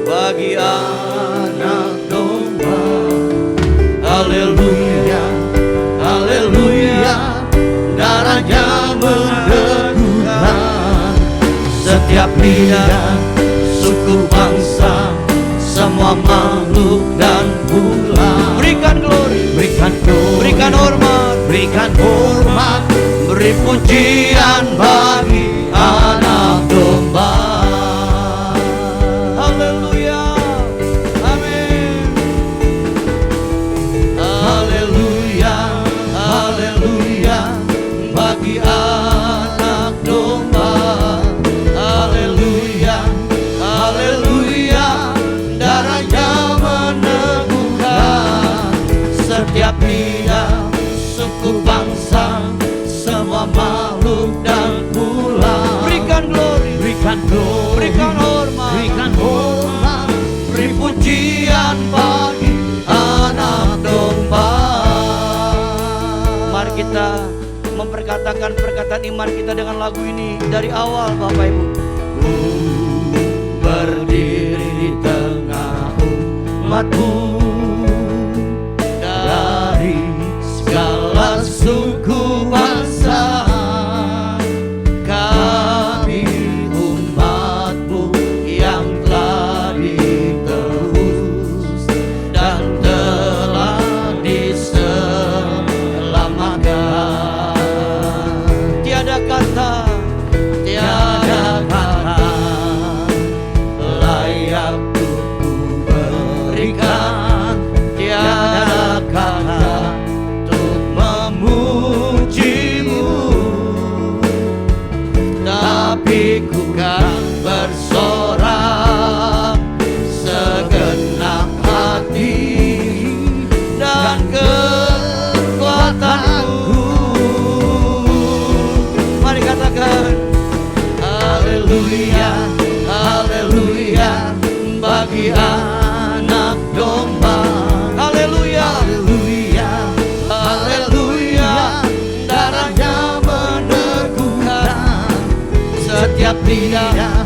bagi anak domba. Haleluya, haleluya, darahnya menegurkan setiap lidah, suku bangsa, semua makhluk dan bulan. Berikan glory, berikan glory, berikan hormat, berikan hormat, beri pujian bagi anak domba. Haleluya, amin. Haleluya, haleluya, bagi anak domba. Haleluya, haleluya, darahnya meneguhkan setiap lidah, suku bangsa, semua makhluk dan bulan. Berikan glory, berikan glory, berikan hormat, beri pujian bagi anak domba. Mari kita memperkatakan perkataan iman kita dengan lagu ini dari awal, Bapak Ibu. Ku berdiri di tengah umatmu, dari segala suku bangsa. Kami umatmu yang telah ditebus dan telah diselamatkan. Tiada kata layak untuk ku berikan, tiada kata untuk memujimu, tapi ku kan bersorak segenap hati dan kekuatanku. Mari katakan haleluya, haleluya, bagi anak domba. Haleluya, haleluya, haleluya, darahnya meneguhkan setiap lidah,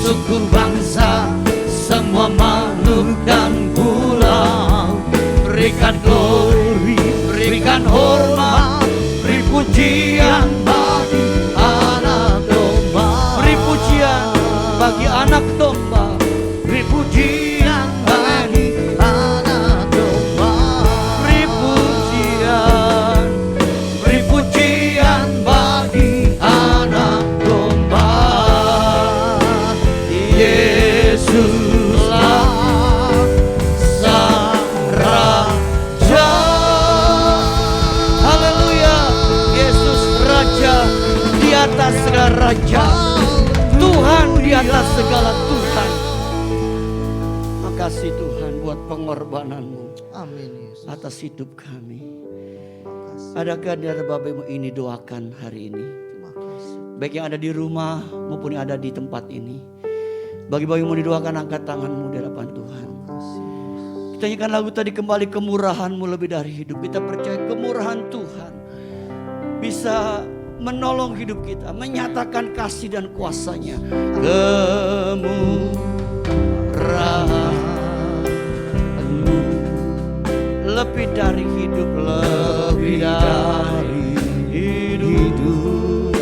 suku bangsa, semua makhluk dan pulau. Berikan glory, berikan hormat, beri pujian bagi anak domba. Beri pujian bagi anak domba, beri pujian bagi anak domba. Beri pujian bagi anak domba. Yesuslah Sang Raja. Haleluya, Yesus Raja di atas segala raja. Tuhan di atas segala Tuhan. Makasih Tuhan buat pengorbanan-Mu Amin Yesus. atas hidup kami. Makasih. Adakah di antara Bapak Ibu ini doakan hari ini? Terima kasih. Baik yang ada di rumah maupun yang ada di tempat ini. Bagi-bagi yang mau didoakan, angkat tanganmu di hadapan Tuhan. Kita nyanyikan lagu tadi, kembali kemurahan-Mu lebih dari hidup. Kita percaya kemurahan Tuhan bisa menolong hidup kita, menyatakan kasih dan kuasa-Nya. Kemurahan-Mu lebih dari hidup, lebih dari hidup.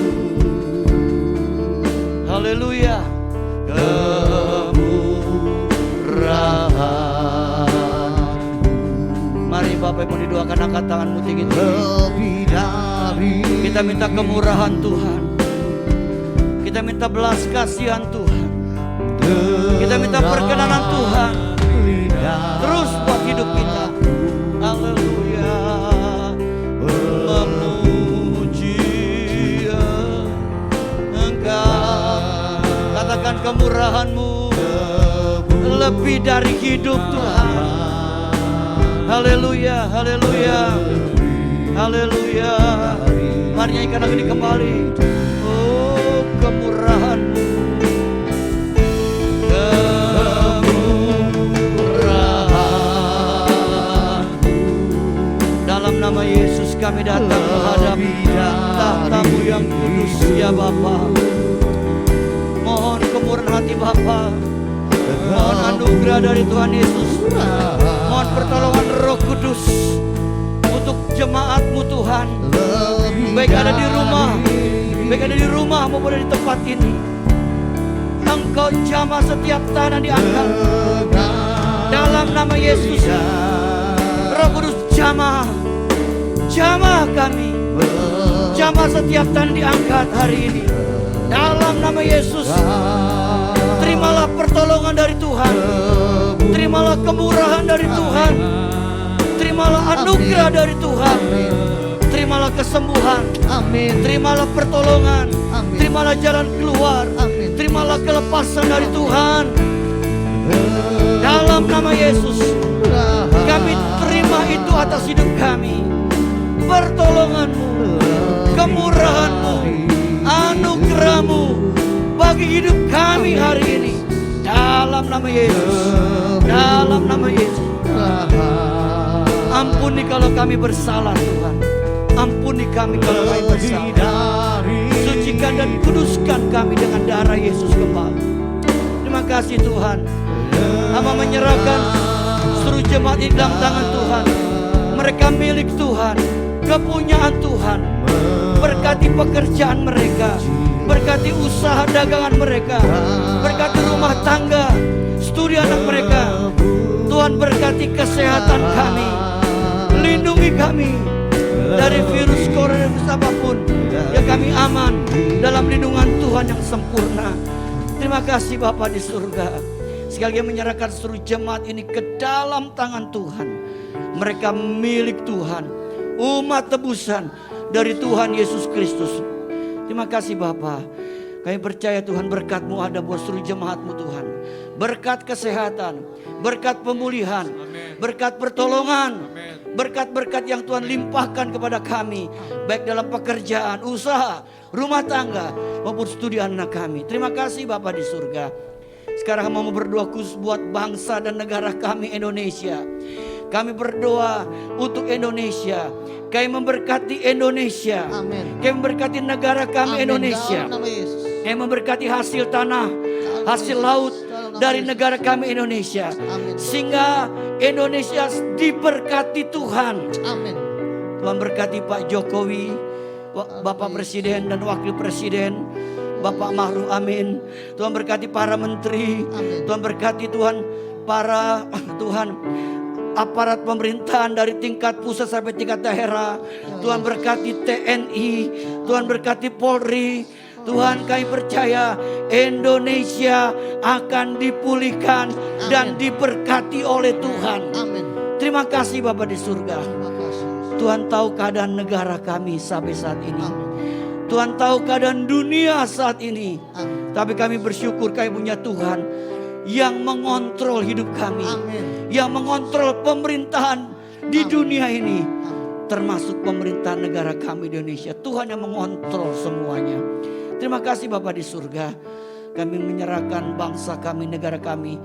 Haleluya. Mari Bapak Ibu didoakan, angkat tanganmu tinggi. Kita minta kemurahan Tuhan. Kita minta belas kasihan Tuhan. Kita minta perkenanan Tuhan. Terus buat hidup kita. Haleluya. Memuji Engkau. Katakan kemurahan-Mu lebih dari hidup Tuhan. Haleluya, haleluya, haleluya. Mari nyanyikan lagi ini kembali. Oh, kemurahan-Mu, kemurahan-Mu. Dalam nama Yesus kami datang menghadap tahta-Mu yang kudus ya Bapa. Mohon kemurahan hati Bapa. Mohon anugerah dari Tuhan Yesus. Mohon pertolongan Roh Kudus untuk jemaat-Mu Tuhan. Baik ada di rumah maupun di tempat ini. Engkau jamah setiap tanah diangkat dalam nama Yesus. Roh Kudus jamah kami, jamah setiap tanah diangkat hari ini dalam nama Yesus. Terimalah pertolongan dari Tuhan. Terimalah kemurahan dari Tuhan. Terimalah anugerah dari Tuhan. Terimalah kesembuhan. Terimalah pertolongan. Terimalah jalan keluar. Terimalah kelepasan dari Tuhan. Dalam nama Yesus, kami terima itu atas hidup kami. Pertolongan-Mu, kemurahan-Mu, anugerah-Mu bagi hidup kami hari ini. Dalam nama Yesus. Dalam nama Yesus. Ampuni kalau kami bersalah Tuhan. Ampuni kami kalau kami bersalah. Sucikan dan kuduskan kami dengan darah Yesus kembali. Terima kasih Tuhan. Hamba menyerahkan seluruh jemaat di dalam tangan Tuhan. Mereka milik Tuhan, kepunyaan Tuhan. Berkati pekerjaan mereka, berkati usaha dagangan mereka, berkati rumah tangga, studi anak mereka. Tuhan berkati kesehatan kami, lindungi kami dari virus corona apapun. Ya kami aman dalam lindungan Tuhan yang sempurna. Terima kasih Bapa di surga. Sekali lagi menyerahkan seluruh jemaat ini ke dalam tangan Tuhan. Mereka milik Tuhan, umat tebusan dari Tuhan Yesus Kristus. Terima kasih Bapa. Kami percaya Tuhan berkat-Mu ada buat seluruh jemaat-Mu Tuhan. Berkat kesehatan, berkat pemulihan, berkat pertolongan, berkat-berkat yang Tuhan limpahkan kepada kami. Baik dalam pekerjaan, usaha, rumah tangga, maupun studi anak kami. Terima kasih Bapa di surga. Sekarang mau berdoa khusus buat bangsa dan negara kami Indonesia. Kami berdoa untuk Indonesia. Kami memberkati Indonesia. Amin. Kami memberkati negara kami Amin. Indonesia. Dalam nama Yesus. Kami memberkati hasil tanah, hasil laut dari negara kami Indonesia. Amin. Sehingga Indonesia diberkati Tuhan. Amin. Tuhan berkati Pak Jokowi, Bapak Presiden dan Wakil Presiden, Bapak Ma'ruf Amin. Tuhan berkati para menteri. Amin. Tuhan berkati Tuhan para aparat pemerintahan dari tingkat pusat sampai tingkat daerah. Tuhan berkati TNI, Tuhan berkati Polri. Tuhan kami percaya Indonesia akan dipulihkan dan diberkati oleh Tuhan. Amin. Terima kasih Bapa di surga. Terima kasih. Tuhan tahu keadaan negara kami sampai saat ini. Amin. Tuhan tahu keadaan dunia saat ini. Amin. Tapi kami bersyukur kami punya Tuhan yang mengontrol hidup kami. Amin. Yang mengontrol pemerintahan di Amin. dunia ini. Amin. Termasuk pemerintahan negara kami di Indonesia. Tuhan yang mengontrol semuanya. Terima kasih Bapa di surga. Kami menyerahkan bangsa kami, negara kami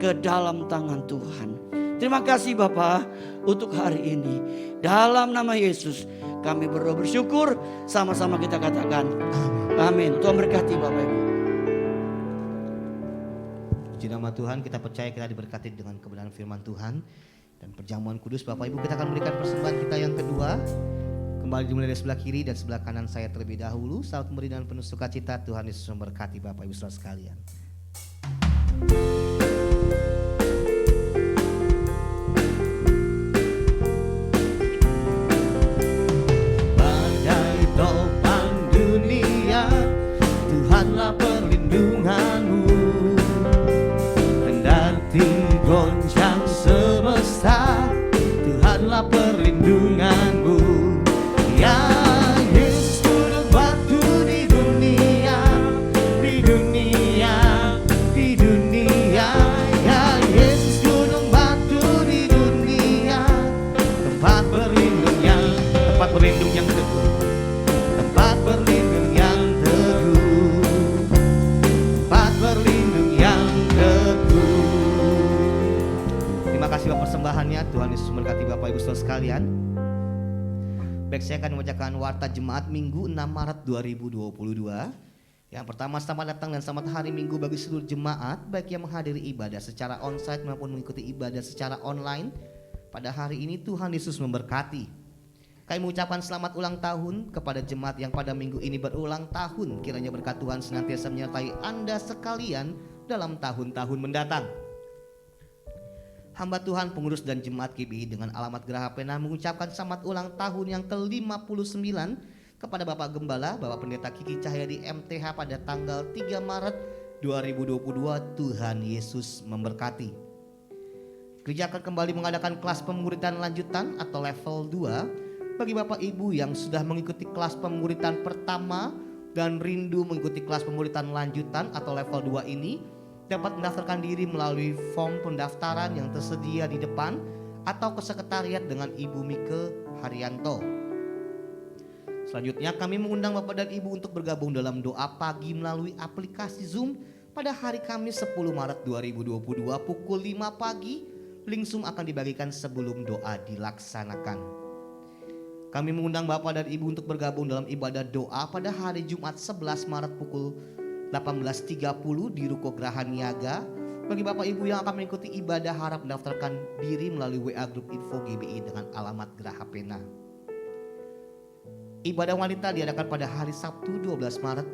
ke dalam tangan Tuhan. Terima kasih Bapa untuk hari ini. Dalam nama Yesus kami berdoa bersyukur. Sama-sama kita katakan amin. Tuhan berkati Bapak Ibu. Puji nama Tuhan, kita percaya kita diberkati dengan kebenaran firman Tuhan dan perjamuan kudus. Bapak Ibu, kita akan berikan persembahan kita yang kedua. Kembali dimulai dari sebelah kiri dan sebelah kanan saya terlebih dahulu. Selamat memberi dengan penuh sukacita. Tuhan Yesus memberkati Bapak Ibu saudara sekalian. Badai topang dunia, Tuhanlah perlindunganmu. Kendati goncang semesta, Tuhanlah perlindunganmu. Ya Yesus gunung batu di dunia, di dunia, di dunia. Ya Yesus gunung batu di dunia, tempat berlindung yang teguh, tempat berlindung yang teguh, tempat berlindung yang teguh. Terima kasih Bapak persembahannya. Tuhan Yesus memberkati Bapak Ibu saudara sekalian. Baik, saya akan membacakan warta jemaat Minggu 6 Maret 2022. Yang pertama, selamat datang dan selamat hari Minggu bagi seluruh jemaat, baik yang menghadiri ibadah secara onsite maupun mengikuti ibadah secara online. Pada hari ini Tuhan Yesus memberkati. Kami mengucapkan selamat ulang tahun kepada jemaat yang pada minggu ini berulang tahun. Kiranya berkat Tuhan senantiasa menyertai Anda sekalian dalam tahun-tahun mendatang. Hamba Tuhan pengurus dan jemaat GBI dengan alamat Geraha Pena mengucapkan selamat ulang tahun yang ke-59 kepada Bapak Gembala, Bapak Pendeta Kiki Cahyadi MTH pada tanggal 3 Maret 2022. Tuhan Yesus memberkati. Gereja akan kembali mengadakan kelas pemuridan lanjutan atau level 2 bagi Bapak Ibu yang sudah mengikuti kelas pemuridan pertama dan rindu mengikuti kelas pemuridan lanjutan atau level 2 ini. Dapat mendaftarkan diri melalui form pendaftaran yang tersedia di depan atau ke sekretariat dengan Ibu Mike Haryanto. Selanjutnya kami mengundang Bapak dan Ibu untuk bergabung dalam doa pagi melalui aplikasi Zoom pada hari Kamis 10 Maret 2022 pukul 5 pagi. Link Zoom akan dibagikan sebelum doa dilaksanakan. Kami mengundang Bapak dan Ibu untuk bergabung dalam ibadah doa pada hari Jumat 11 Maret pukul 18.30 di Ruko Geraha Niaga. Bagi Bapak Ibu yang akan mengikuti ibadah harap mendaftarkan diri melalui WA Grup Info GBI dengan alamat Geraha Pena. Ibadah wanita diadakan pada hari Sabtu 12 Maret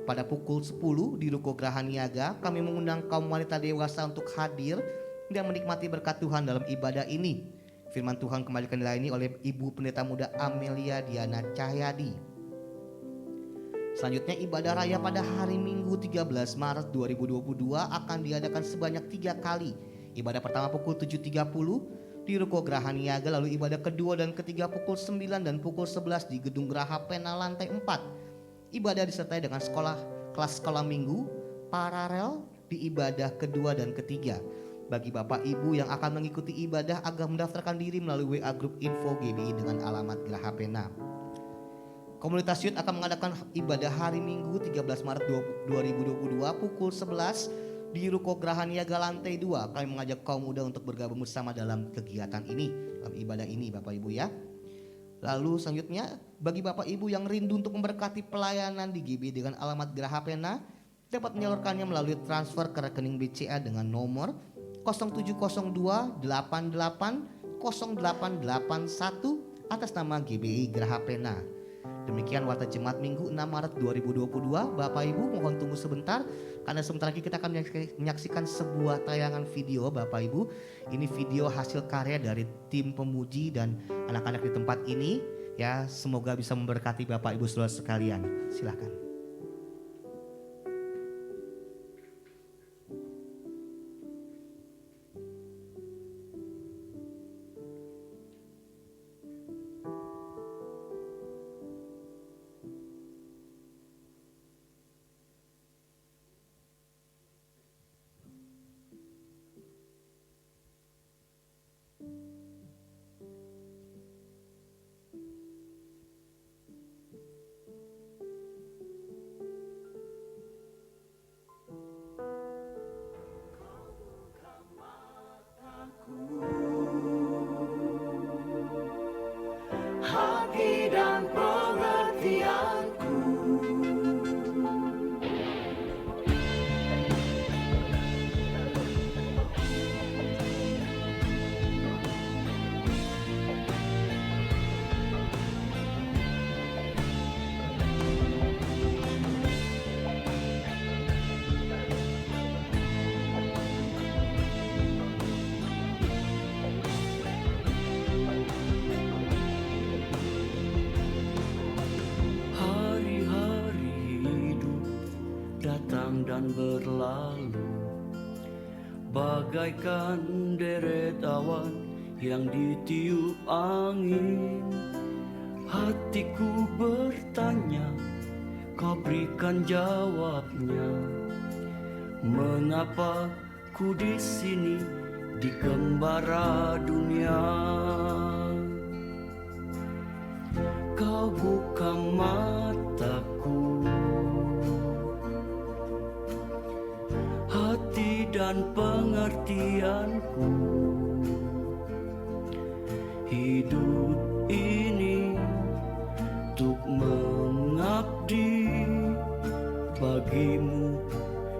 pada pukul 10 di Ruko Geraha Niaga. Kami mengundang kaum wanita dewasa untuk hadir dan menikmati berkat Tuhan dalam ibadah ini. Firman Tuhan kembali dilayani oleh Ibu Pendeta Muda Amelia Diana Cahyadi. Selanjutnya ibadah raya pada hari Minggu 13 Maret 2022 akan diadakan sebanyak 3 kali. Ibadah pertama pukul 7.30 di Ruko Geraha Niaga, lalu ibadah kedua dan ketiga pukul 9 dan pukul 11 di Gedung Geraha Pena lantai 4. Ibadah disertai dengan kelas sekolah minggu paralel di ibadah kedua dan ketiga. Bagi Bapak Ibu yang akan mengikuti ibadah agar mendaftarkan diri melalui WA Grup Info GBI dengan alamat Geraha Pena. Komunitas Youth akan mengadakan ibadah hari Minggu 13 Maret 2022 pukul 11 di Ruko Geraha Niaga lantai 2. Kami mengajak kaum muda untuk bergabung bersama dalam kegiatan ini, dalam ibadah ini Bapak Ibu ya. Lalu selanjutnya bagi Bapak Ibu yang rindu untuk memberkati pelayanan di GB dengan alamat Geraha Pena, dapat menyalurkannya melalui transfer ke rekening BCA dengan nomor 0702 88 0881 atas nama GBI Geraha Pena. Demikian warta jemaat Minggu 6 Maret 2022. Bapak Ibu mohon tunggu sebentar karena sebentar lagi kita akan menyaksikan sebuah tayangan video Bapak Ibu. Ini video hasil karya dari tim pemuji dan anak-anak di tempat ini ya, semoga bisa memberkati Bapak Ibu saudara sekalian. Silakan. dan berlalu, bagaikan deret awan yang ditiup angin. Hatiku bertanya, kau berikan jawabnya. Mengapa ku di sini di gembara dunia? Kau buka mataku, hati dan pengertianku. Hidup ini untuk mengabdi bagimu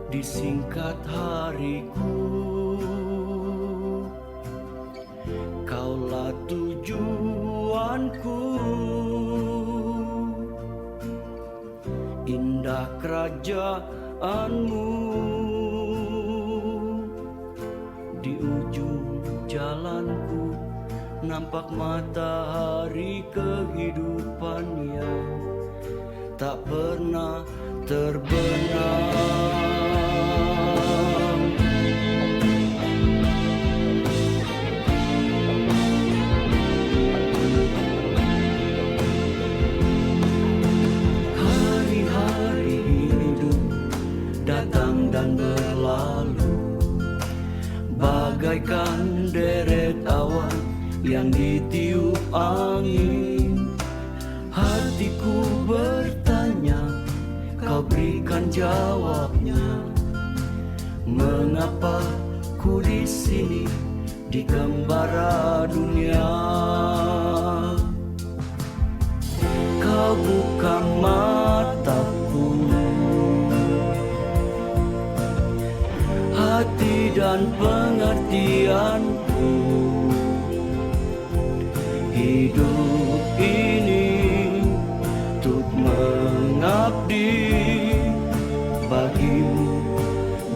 disingkat hariku. Kaulah tujuanku, indah kerajaanmu. Di ujung jalanku nampak matahari kehidupan yang tak pernah terbenam. Hari-hari hidup datang dan berlalu, bagaikan deret awan yang ditiup angin. Hatiku bertanya, kau berikan jawabnya. Mengapa ku di sini di gembara dunia? Kau buka mataku, hati dan pengertianku. Hidup ini untuk mengabdi bagimu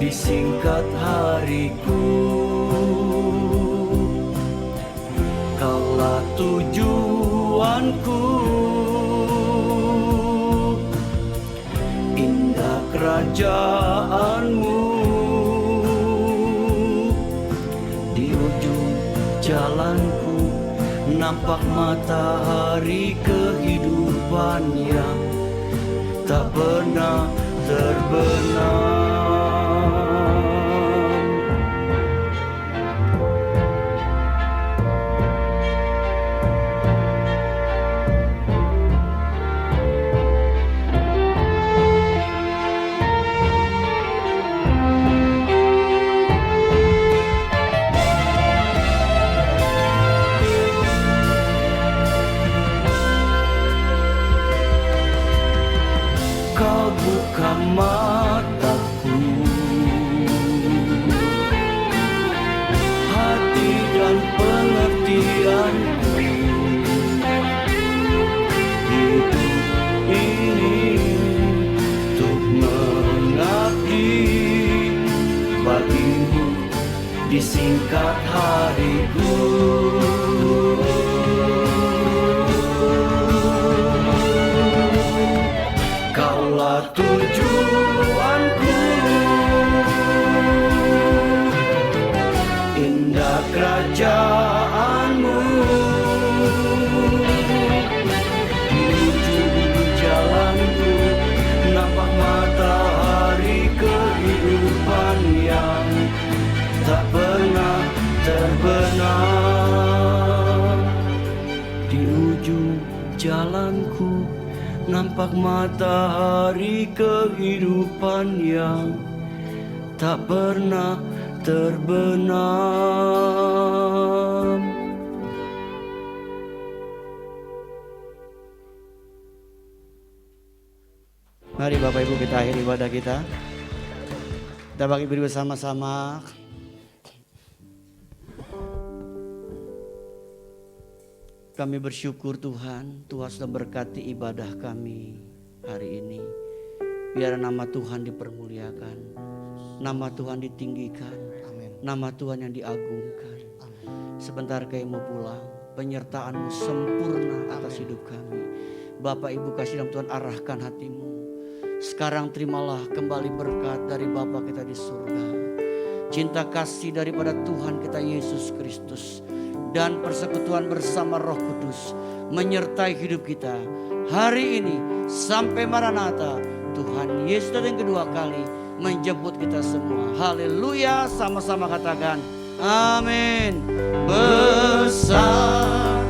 disingkat hariku. Kaulah tujuanku, indah kerajaanmu. Di ujung jalanku nampak matahari kehidupan yang tak pernah terbenam. Kau buka mataku, hati dan pengertianku. Hidup ini untuk mengabdi bagimu disingkat hariku. Kaulah tujuanku, indah kerajaanmu. Di ujung jalanku nampak matahari kehidupan yang tak pernah terbenam. Di ujung jalanku nampak matahari kehidupan yang tak pernah terbenam. Mari Bapak Ibu kita akhiri ibadah kita. Kita bagi bersama-sama. Kami bersyukur Tuhan, Tuhan sudah berkati ibadah kami hari ini. Biar nama Tuhan dipermuliakan, nama Tuhan ditinggikan, Amin. nama Tuhan yang diagungkan. Amin. Sebentar kami mau pulang, penyertaan-Mu sempurna atas hidup kami. Bapak Ibu kasih dalam Tuhan arahkan hatimu. Sekarang terimalah kembali berkat dari Bapa kita di surga. Cinta kasih daripada Tuhan kita Yesus Kristus. Dan persekutuan bersama Roh Kudus menyertai hidup kita hari ini sampai Maranatha. Tuhan Yesus datang kedua kali menjemput kita semua. Haleluya, sama-sama katakan amin. Besar